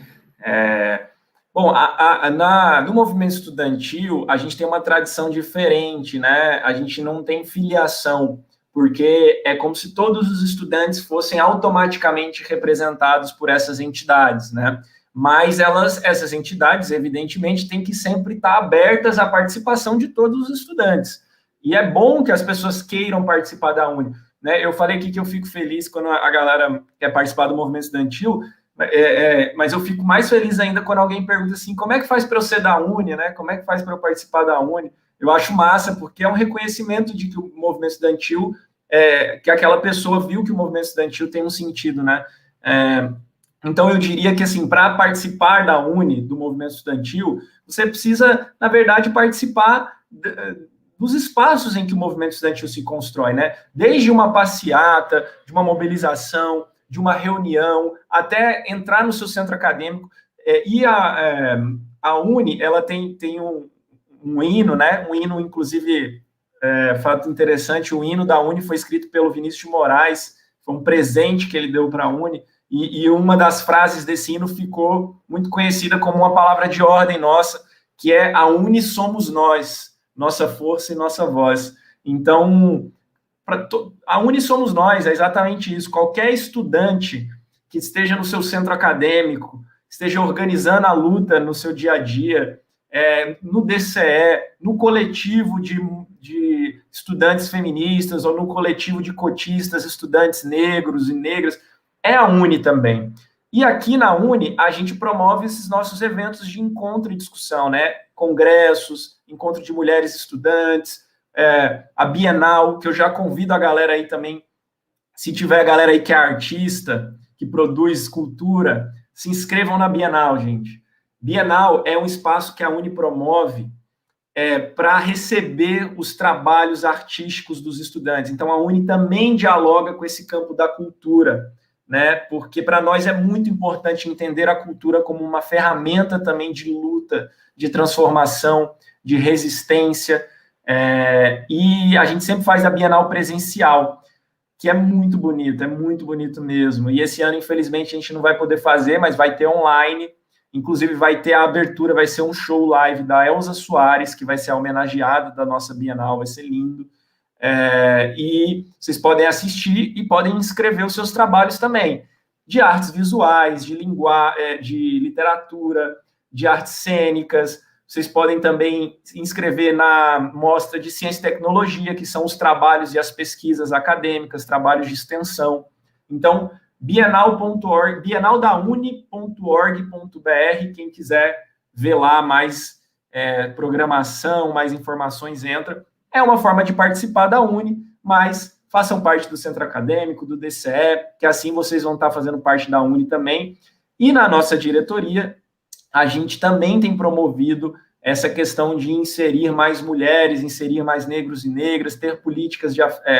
No movimento estudantil, a gente tem uma tradição diferente, né? A gente não tem filiação, porque é como se todos os estudantes fossem automaticamente representados por essas entidades, né? Mas essas entidades, evidentemente, têm que sempre estar abertas à participação de todos os estudantes. E é bom que as pessoas queiram participar da UNE, né? Eu falei aqui que eu fico feliz quando a galera quer participar do movimento estudantil, mas eu fico mais feliz ainda quando alguém pergunta assim, como é que faz para eu ser da UNE, né? Como é que faz para eu participar da UNE? Eu acho massa, porque é um reconhecimento de que o movimento estudantil, que aquela pessoa viu que o movimento estudantil tem um sentido, né? Então, eu diria que, assim, para participar da UNE, do movimento estudantil, você precisa, na verdade, participar dos espaços em que o movimento estudantil se constrói, né? Desde uma passeata, de uma mobilização, de uma reunião, até entrar no seu centro acadêmico. E a UNE, ela tem um hino, né? Um hino, inclusive, fato interessante, o hino da UNE foi escrito pelo Vinícius de Moraes, foi um presente que ele deu para a UNE, e uma das frases desse hino ficou muito conhecida como uma palavra de ordem nossa, que é a UNE somos nós, nossa força e nossa voz. Então, a UNE somos nós, é exatamente isso. Qualquer estudante que esteja no seu centro acadêmico, esteja organizando a luta no seu dia a dia, no DCE, no coletivo de estudantes feministas ou no coletivo de cotistas, estudantes negros e negras, é a UNE também. E aqui na UNE, a gente promove esses nossos eventos de encontro e discussão, né? Congressos, encontro de mulheres estudantes, a Bienal, que eu já convido a galera aí também, se tiver a galera aí que é artista, que produz cultura, se inscrevam na Bienal, gente. Bienal é um espaço que a UNE promove para receber os trabalhos artísticos dos estudantes. Então, a UNE também dialoga com esse campo da cultura, né? Porque para nós é muito importante entender a cultura como uma ferramenta também de luta, de transformação, de resistência, e a gente sempre faz a Bienal presencial, que é muito bonito mesmo. E esse ano, infelizmente, a gente não vai poder fazer, mas vai ter online. Inclusive, vai ter a abertura, vai ser um show live da Elza Soares, que vai ser a homenageada da nossa Bienal, vai ser lindo. E vocês podem assistir e podem inscrever os seus trabalhos também. de artes visuais, de literatura, de artes cênicas. Vocês podem também se inscrever na mostra de ciência e tecnologia, que são os trabalhos e as pesquisas acadêmicas, trabalhos de extensão. Então, bienal.org, bienaldauni.org.br, quem quiser ver lá mais programação, mais informações, entra. É uma forma de participar da Uni, mas façam parte do centro acadêmico, do DCE, que assim vocês vão estar fazendo parte da Uni também. E na nossa diretoria, a gente também tem promovido essa questão de inserir mais mulheres, inserir mais negros e negras, ter políticas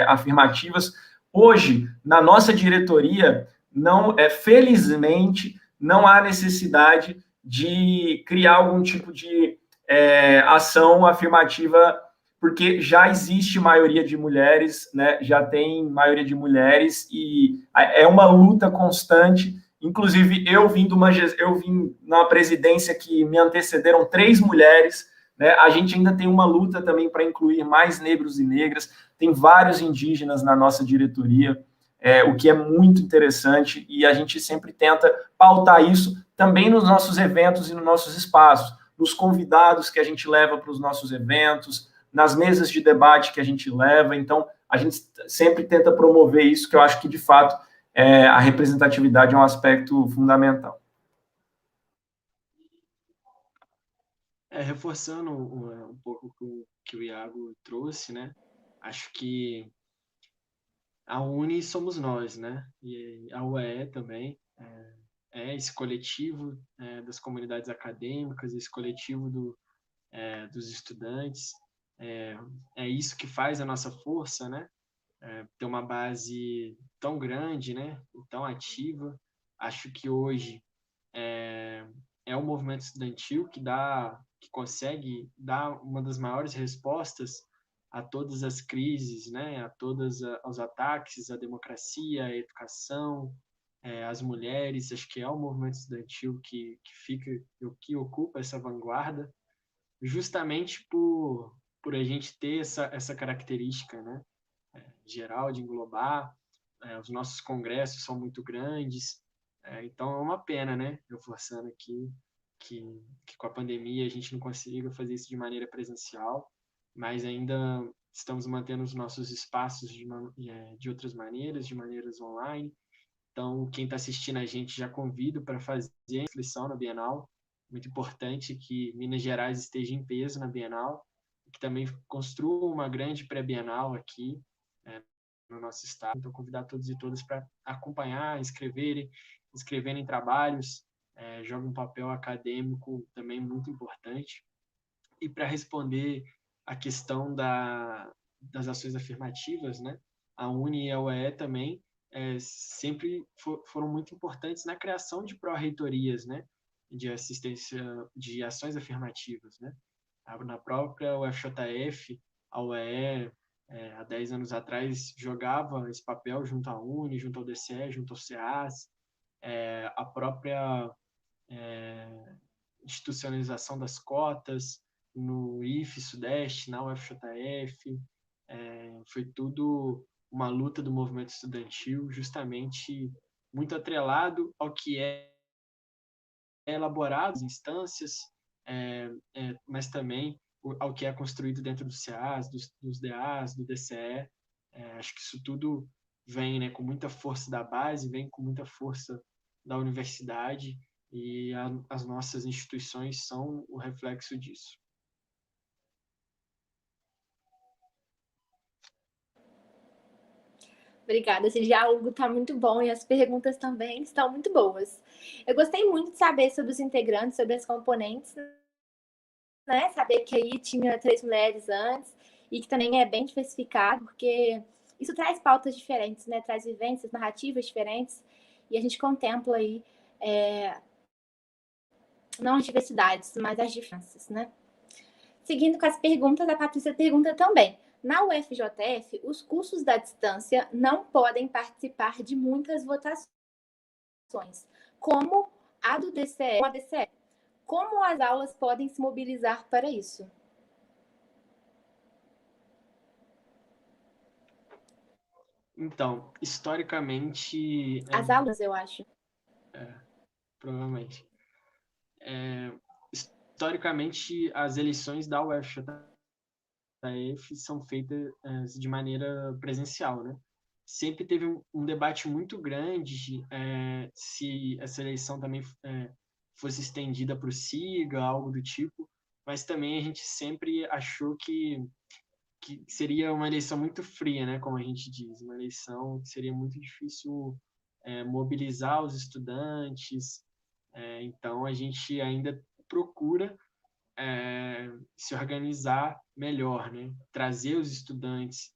afirmativas. Hoje, na nossa diretoria, felizmente, não há necessidade de criar algum tipo de ação afirmativa, porque já existe maioria de mulheres, né? Já tem maioria de mulheres e é uma luta constante. Inclusive, eu vim numa presidência que me antecederam 3 mulheres, né? A gente ainda tem uma luta também para incluir mais negros e negras, tem vários indígenas na nossa diretoria, o que é muito interessante, e a gente sempre tenta pautar isso também nos nossos eventos e nos nossos espaços, nos convidados que a gente leva para os nossos eventos, nas mesas de debate que a gente leva. Então, a gente sempre tenta promover isso, que eu acho que, de fato, a representatividade é um aspecto fundamental. Reforçando um pouco o que o Iago trouxe, né? Acho que a Uni somos nós, né? E a UEE também é esse coletivo das comunidades acadêmicas, esse coletivo dos estudantes. É isso que faz a nossa força, né? Ter uma base tão grande, né? Tão ativa. Acho que hoje é o movimento estudantil que consegue dar uma das maiores respostas a todas as crises, né? A todos os ataques à democracia, à educação, às mulheres. Acho que é o movimento estudantil que ocupa essa vanguarda, justamente por a gente ter essa característica, né? Geral de englobar. Os nossos congressos são muito grandes, então é uma pena, né? Eu forçando aqui que com a pandemia a gente não consiga fazer isso de maneira presencial, mas ainda estamos mantendo os nossos espaços de outras maneiras, de maneiras online. Então, quem está assistindo a gente, já convido para fazer a inscrição na Bienal. Muito importante que Minas Gerais esteja em peso na Bienal, que também construa uma grande pré-bienal aqui no nosso estado. Então, convidar todos e todas para acompanhar, inscreverem em trabalhos, joga um papel acadêmico também muito importante. E para responder a questão das ações afirmativas, né? A Uni e a UEE também sempre foram muito importantes na criação de pró-reitorias, né? De assistência, de ações afirmativas, né? Na própria UFJF, a UEE, há 10 anos atrás, jogava esse papel junto à Uni, junto ao DCE, junto ao CEAS, a própria institucionalização das cotas no IFE Sudeste, na UFJF, foi tudo uma luta do movimento estudantil, justamente muito atrelado ao que é elaborado, as instâncias, mas também ao que é construído dentro do CEAS, dos DAs, do DCE. Acho que isso tudo vem, né, com muita força da base, vem com muita força da universidade, e as nossas instituições são o reflexo disso. Obrigada, esse diálogo está muito bom e as perguntas também estão muito boas. Eu gostei muito de saber sobre os integrantes, sobre as componentes, né? Saber que aí tinha 3 mulheres antes e que também é bem diversificado, porque isso traz pautas diferentes, né? Traz vivências, narrativas diferentes, e a gente contempla aí não as diversidades, mas as diferenças, né? Seguindo com as perguntas, a Patrícia pergunta também. Na UFJF, os cursos da distância não podem participar de muitas votações, como a do DCE ou a DCE. Como as aulas podem se mobilizar para isso? Então, historicamente... As aulas, eu acho. provavelmente. Historicamente, as eleições da UFJF são feitas de maneira presencial, né? Sempre teve um debate muito grande se essa eleição também fosse estendida para o SIGA, algo do tipo, mas também a gente sempre achou que seria uma eleição muito fria, né? Como a gente diz, uma eleição que seria muito difícil mobilizar os estudantes. Então, a gente ainda procura se organizar melhor, né? Trazer os estudantes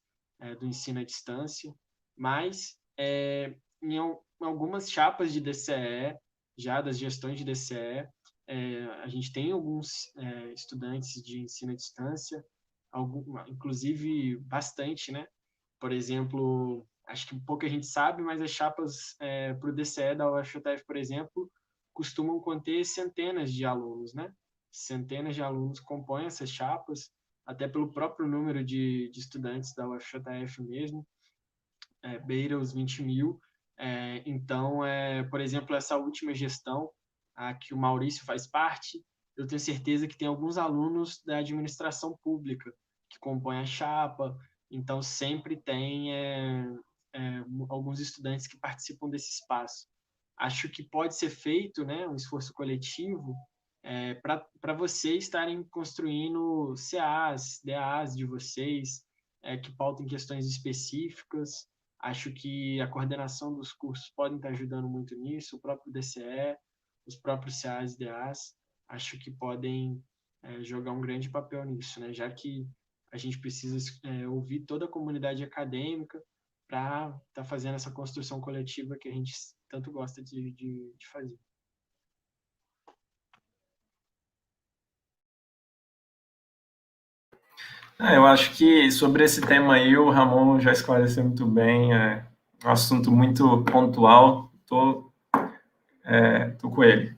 do ensino à distância, mas em algumas chapas de DCE, já das gestões de DCE, a gente tem alguns estudantes de ensino à distância, inclusive bastante, né? Por exemplo, acho que pouca gente sabe, mas as chapas para o DCE da UFJF, por exemplo, costumam conter centenas de alunos, né? Centenas de alunos compõem essas chapas, até pelo próprio número de estudantes da UFJF mesmo, beira os 20 mil. Então, por exemplo, essa última gestão, a que o Maurício faz parte, eu tenho certeza que tem alguns alunos da administração pública que compõem a chapa, então sempre tem alguns estudantes que participam desse espaço. Acho que pode ser feito, né, um esforço coletivo para vocês estarem construindo CAs, DAs de vocês, que pautem questões específicas. Acho que a coordenação dos cursos podem estar ajudando muito nisso, o próprio DCE, os próprios CAs e DAs, acho que podem jogar um grande papel nisso, né? Já que a gente precisa ouvir toda a comunidade acadêmica para estar fazendo essa construção coletiva que a gente tanto gosta de fazer. Eu acho que sobre esse tema aí o Ramon já esclareceu muito bem, é um assunto muito pontual, tô com ele.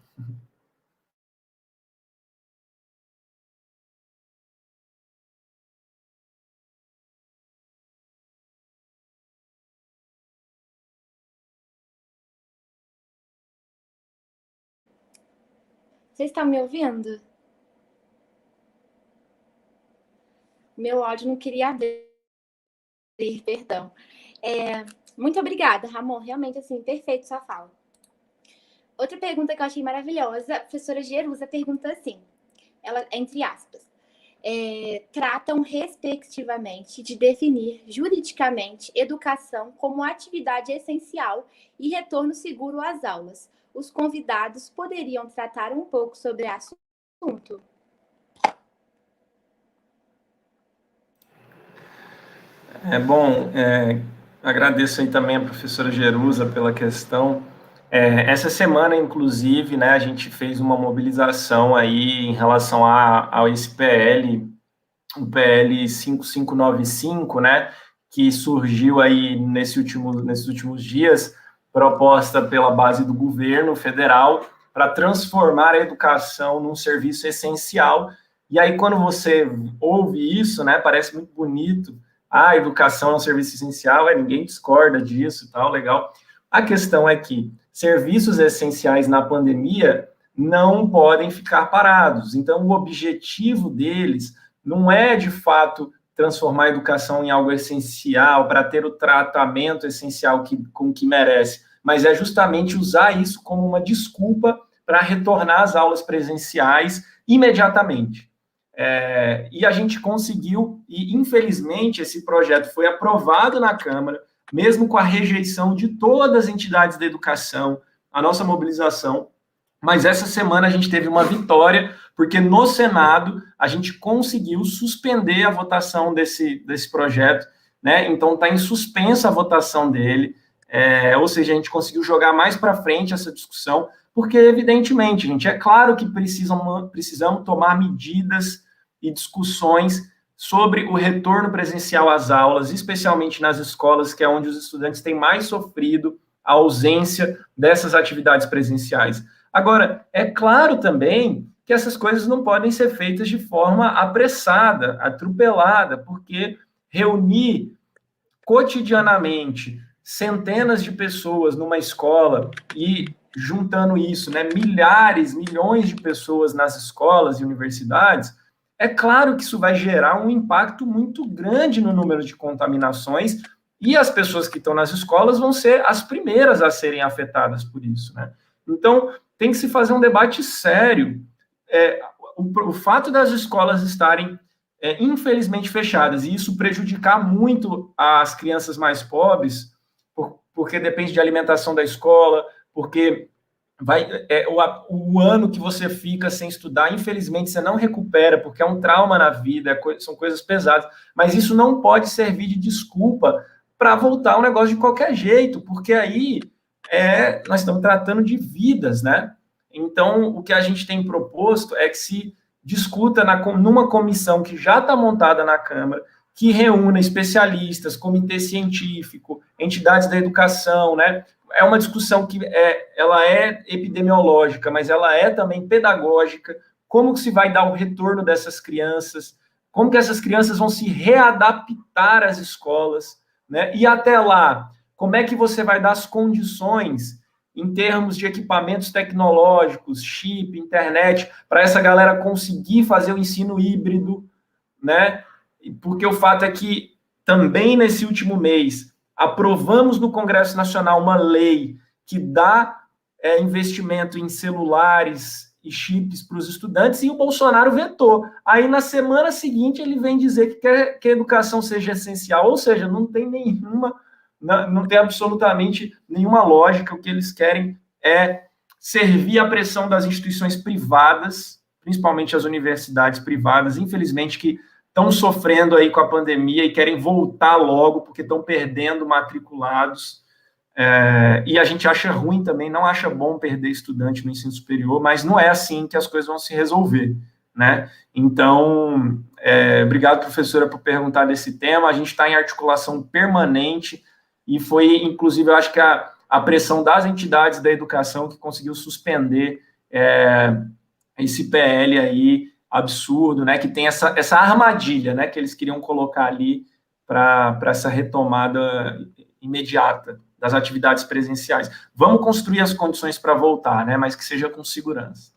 Vocês estão me ouvindo? Meu áudio não queria abrir, perdão. Muito obrigada, Ramon. Realmente, assim, perfeito sua fala. Outra pergunta que eu achei maravilhosa, a professora Jerusa pergunta assim, ela, entre aspas, tratam respectivamente de definir juridicamente educação como atividade essencial e retorno seguro às aulas. Os convidados poderiam tratar um pouco sobre o assunto? Agradeço aí também a professora Jerusa pela questão. Essa semana, inclusive, né, a gente fez uma mobilização aí em relação ao esse PL, o PL 5595, né, que surgiu aí nesses últimos dias, proposta pela base do governo federal para transformar a educação num serviço essencial. E aí, quando você ouve isso, né, parece muito bonito, a educação é um serviço essencial, ninguém discorda disso e tal, legal. A questão é que serviços essenciais na pandemia não podem ficar parados. Então, o objetivo deles não é, de fato, transformar a educação em algo essencial para ter o tratamento essencial com que merece, mas é justamente usar isso como uma desculpa para retornar às aulas presenciais imediatamente. E a gente conseguiu, e infelizmente esse projeto foi aprovado na Câmara, mesmo com a rejeição de todas as entidades da educação, a nossa mobilização, mas essa semana a gente teve uma vitória, porque no Senado a gente conseguiu suspender a votação desse projeto, né? Então está em suspensa a votação dele, ou seja, a gente conseguiu jogar mais para frente essa discussão, porque evidentemente, gente, é claro que precisamos tomar medidas e discussões sobre o retorno presencial às aulas, especialmente nas escolas, que é onde os estudantes têm mais sofrido a ausência dessas atividades presenciais. Agora, é claro também que essas coisas não podem ser feitas de forma apressada, atropelada, porque reunir cotidianamente centenas de pessoas numa escola e juntando isso, né, milhares, milhões de pessoas nas escolas e universidades, é claro que isso vai gerar um impacto muito grande no número de contaminações e as pessoas que estão nas escolas vão ser as primeiras a serem afetadas por isso, né? Então, tem que se fazer um debate sério. O fato das escolas estarem, infelizmente, fechadas e isso prejudicar muito as crianças mais pobres, porque depende de alimentação da escola, porque o ano que você fica sem estudar, infelizmente, você não recupera, porque é um trauma na vida, são coisas pesadas, mas isso não pode servir de desculpa para voltar ao negócio de qualquer jeito, porque aí nós estamos tratando de vidas, né? Então, o que a gente tem proposto é que se discuta numa comissão que já está montada na Câmara, que reúna especialistas, comitê científico, entidades da educação, né? É uma discussão que ela é epidemiológica, mas ela é também pedagógica. Como que se vai dar o retorno dessas crianças? Como que essas crianças vão se readaptar às escolas, né? E até lá, como é que você vai dar as condições em termos de equipamentos tecnológicos, chip, internet, para essa galera conseguir fazer o ensino híbrido, né? Porque o fato é que também nesse último mês aprovamos no Congresso Nacional uma lei que dá investimento em celulares e chips para os estudantes e o Bolsonaro vetou. Aí, na semana seguinte, ele vem dizer que quer que a educação seja essencial, ou seja, não tem absolutamente nenhuma lógica. O que eles querem é servir à pressão das instituições privadas, principalmente as universidades privadas, infelizmente, que estão sofrendo aí com a pandemia e querem voltar logo, porque estão perdendo matriculados, e a gente acha ruim também, não acha bom perder estudante no ensino superior, mas não é assim que as coisas vão se resolver, né? Então, obrigado, professora, por perguntar desse tema. A gente está em articulação permanente e foi, inclusive, eu acho que a pressão das entidades da educação que conseguiu suspender esse PL aí, absurdo, né, que tem essa armadilha, né, que eles queriam colocar ali para essa retomada imediata das atividades presenciais. Vamos construir as condições para voltar, né, mas que seja com segurança.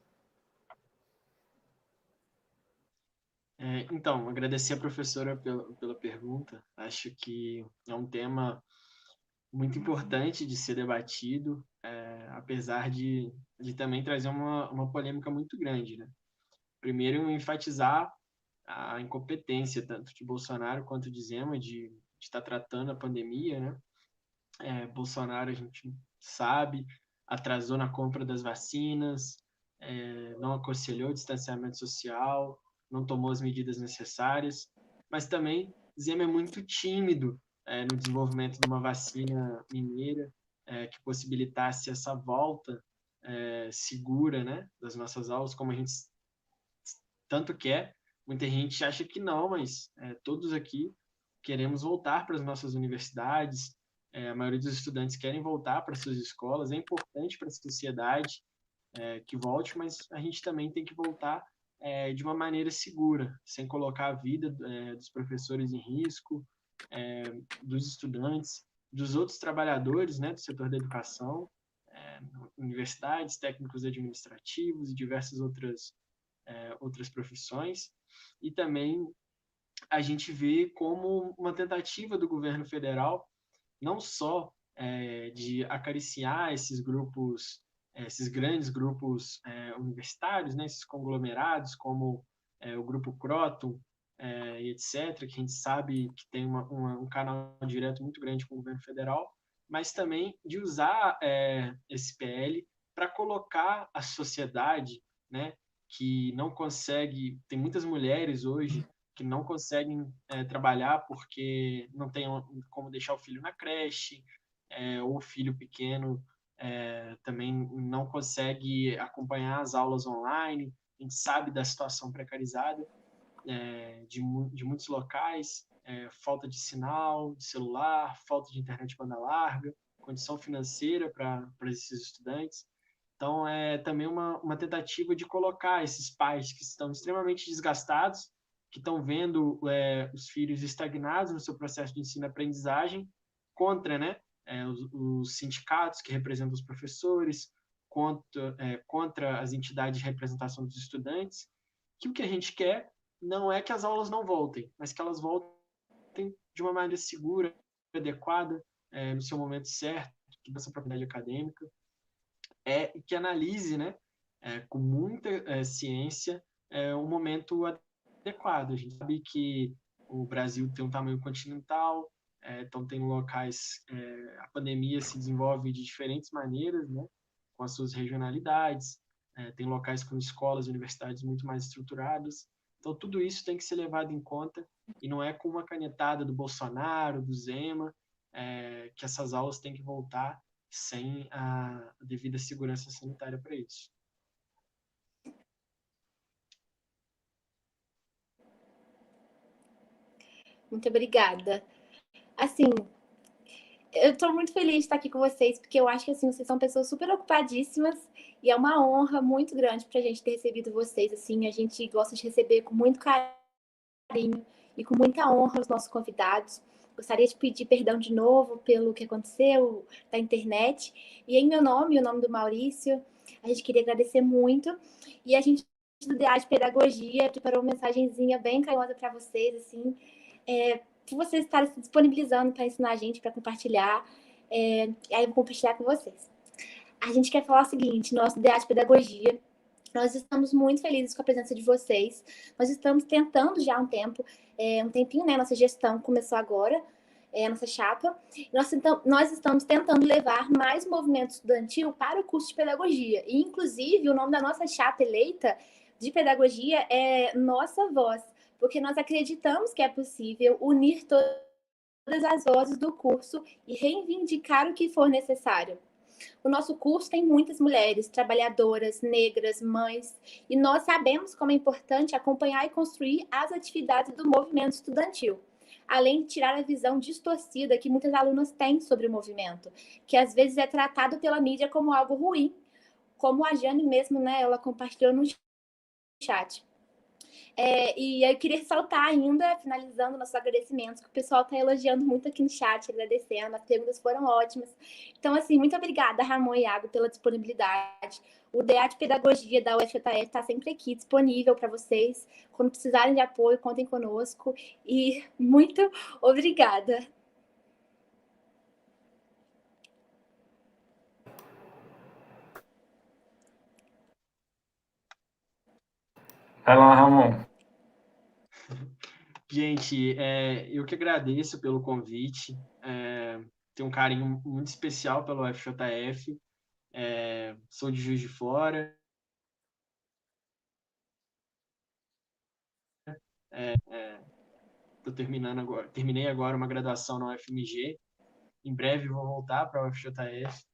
Então, agradecer a professora pela pergunta. Acho que é um tema muito importante de ser debatido, apesar de também trazer uma polêmica muito grande, né? Primeiro, enfatizar a incompetência tanto de Bolsonaro quanto de Zema de estar tratando a pandemia, né? Bolsonaro, a gente sabe, atrasou na compra das vacinas, não aconselhou o distanciamento social, não tomou as medidas necessárias, mas também Zema é muito tímido no desenvolvimento de uma vacina mineira que possibilitasse essa volta segura, né, das nossas aulas, como a gente tanto quer. Muita gente acha que não, mas todos aqui queremos voltar para as nossas universidades, a maioria dos estudantes querem voltar para suas escolas, é importante para a sociedade que volte, mas a gente também tem que voltar de uma maneira segura, sem colocar a vida dos professores em risco, dos estudantes, dos outros trabalhadores, né, do setor da educação, universidades, técnicos administrativos e diversas outras profissões. E também a gente vê como uma tentativa do governo federal não só de acariciar esses grupos, esses grandes grupos universitários, né, esses conglomerados, como o Grupo Croton, e etc., que a gente sabe que tem um canal direto muito grande com o governo federal, mas também de usar esse PL para colocar a sociedade, né, que não consegue, tem muitas mulheres hoje que não conseguem trabalhar porque não tem como deixar o filho na creche, ou o filho pequeno também não consegue acompanhar as aulas online. A gente sabe da situação precarizada de muitos locais, falta de sinal, de celular, falta de internet banda larga, condição financeira para esses estudantes. Então, é também uma tentativa de colocar esses pais que estão extremamente desgastados, que estão vendo os filhos estagnados no seu processo de ensino-aprendizagem, contra, né, os sindicatos que representam os professores, contra as entidades de representação dos estudantes, que o que a gente quer não é que as aulas não voltem, mas que elas voltem de uma maneira segura, adequada, no seu momento certo, que dessa propriedade acadêmica, e que analise, né, com muita ciência, um momento adequado. A gente sabe que o Brasil tem um tamanho continental, então tem locais, a pandemia se desenvolve de diferentes maneiras, né, com as suas regionalidades, tem locais com escolas e universidades muito mais estruturadas, então tudo isso tem que ser levado em conta, e não é com uma canetada do Bolsonaro, do Zema, que essas aulas têm que voltar sem a devida segurança sanitária para isso. Muito obrigada. Assim, eu estou muito feliz de estar aqui com vocês, porque eu acho que assim, vocês são pessoas super ocupadíssimas e é uma honra muito grande para a gente ter recebido vocês. Assim, a gente gosta de receber com muito carinho e com muita honra os nossos convidados. Gostaria de pedir perdão de novo pelo que aconteceu da internet. E em meu nome, o nome do Maurício, a gente queria agradecer muito. E a gente do DA de Pedagogia preparou uma mensagenzinha bem carinhosa para vocês, assim, por vocês estarem se disponibilizando para ensinar a gente, para compartilhar. E aí eu vou compartilhar com vocês. A gente quer falar o seguinte, nosso DA de Pedagogia, nós estamos muito felizes com a presença de vocês. Nós estamos tentando já há um tempinho, né? Nossa gestão começou agora, nossa chapa. Nós estamos tentando levar mais movimento estudantil para o curso de pedagogia. E, inclusive, o nome da nossa chapa eleita de pedagogia é Nossa Voz, porque nós acreditamos que é possível unir todas as vozes do curso e reivindicar o que for necessário. O nosso curso tem muitas mulheres, trabalhadoras, negras, mães, e nós sabemos como é importante acompanhar e construir as atividades do movimento estudantil, além de tirar a visão distorcida que muitas alunas têm sobre o movimento, que às vezes é tratado pela mídia como algo ruim, como a Jane mesmo, né, ela compartilhou no chat. E eu queria ressaltar ainda, finalizando nossos agradecimentos, que o pessoal está elogiando muito aqui no chat, agradecendo, as perguntas foram ótimas. Então, assim, muito obrigada, Ramon e Iago, pela disponibilidade. O DA de Pedagogia da UFJF está sempre aqui, disponível para vocês. Quando precisarem de apoio, contem conosco. E muito obrigada. Vai lá, Ramon. Gente, eu que agradeço pelo convite. Tenho um carinho muito especial pelo UFJF. Sou de Juiz de Fora. Terminei agora uma graduação na UFMG. Em breve vou voltar para a UFJF.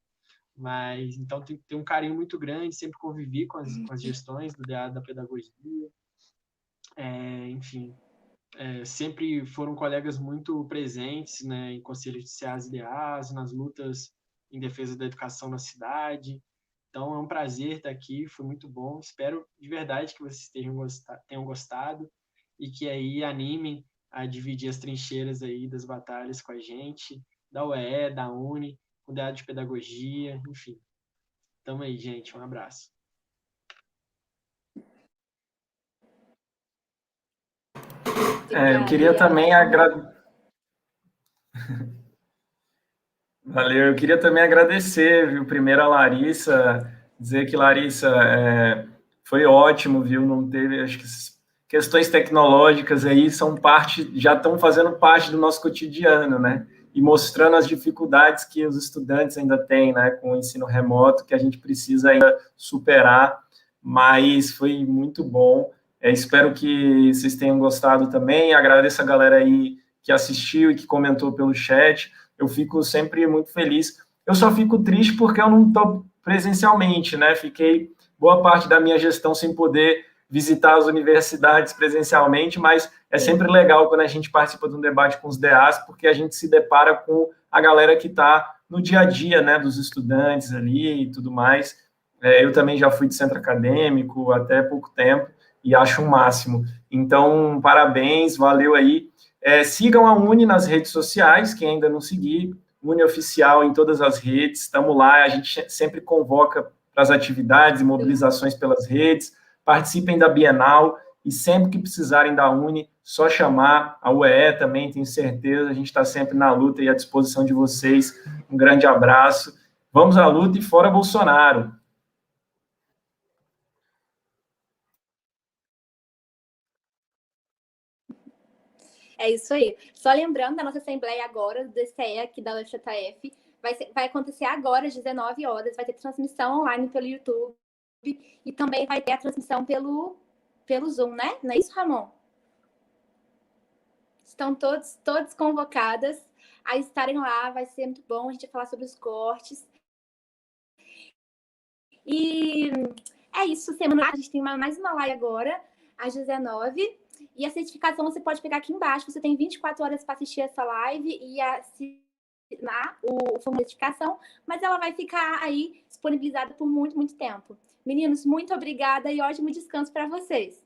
Mas, então, tenho um carinho muito grande. Sempre convivi com as gestões do DA da Pedagogia. Enfim, sempre foram colegas muito presentes, né, em conselhos de CEAs e DAs, nas lutas em defesa da educação na cidade. Então, é um prazer estar aqui, foi muito bom. Espero de verdade que vocês tenham gostado e que aí animem a dividir as trincheiras aí das batalhas com a gente, da UEE, da UNE, com o DA de Pedagogia, enfim. Tamo aí, gente. Um abraço. Eu queria também Valeu, eu queria também agradecer, viu, primeiro a Larissa, dizer que, Larissa, foi ótimo, viu, não teve, acho que questões tecnológicas aí já estão fazendo parte do nosso cotidiano, né, e mostrando as dificuldades que os estudantes ainda têm, né, com o ensino remoto, que a gente precisa ainda superar, mas foi muito bom. Espero que vocês tenham gostado também. Agradeço a galera aí que assistiu e que comentou pelo chat. Eu fico sempre muito feliz. Eu só fico triste porque eu não estou presencialmente, né? Fiquei boa parte da minha gestão sem poder visitar as universidades presencialmente, mas é sempre legal quando a gente participa de um debate com os DAs, porque a gente se depara com a galera que está no dia a dia, né, dos estudantes ali e tudo mais. Eu também já fui de centro acadêmico até pouco tempo, e acho o máximo. Então, parabéns, valeu aí. Sigam a UNE nas redes sociais, quem ainda não seguir, UniOficial em todas as redes, estamos lá, a gente sempre convoca para as atividades e mobilizações pelas redes, participem da Bienal, e sempre que precisarem da Uni, só chamar, a UEE também, tenho certeza, a gente está sempre na luta e à disposição de vocês. Um grande abraço, vamos à luta e fora Bolsonaro! É isso aí. Só lembrando da nossa assembleia agora, do DCE aqui da UFJF, vai acontecer agora às 19 horas, vai ter transmissão online pelo YouTube e também vai ter a transmissão pelo Zoom, né? Não é isso, Ramon? Estão todas convocadas a estarem lá, vai ser muito bom, a gente vai falar sobre os cortes. E é isso, semana a gente tem mais uma live agora, às 19. E a certificação você pode pegar aqui embaixo, você tem 24 horas para assistir essa live e assinar o formulário de certificação, mas ela vai ficar aí disponibilizada por muito, muito tempo. Meninos, muito obrigada e ótimo descanso para vocês.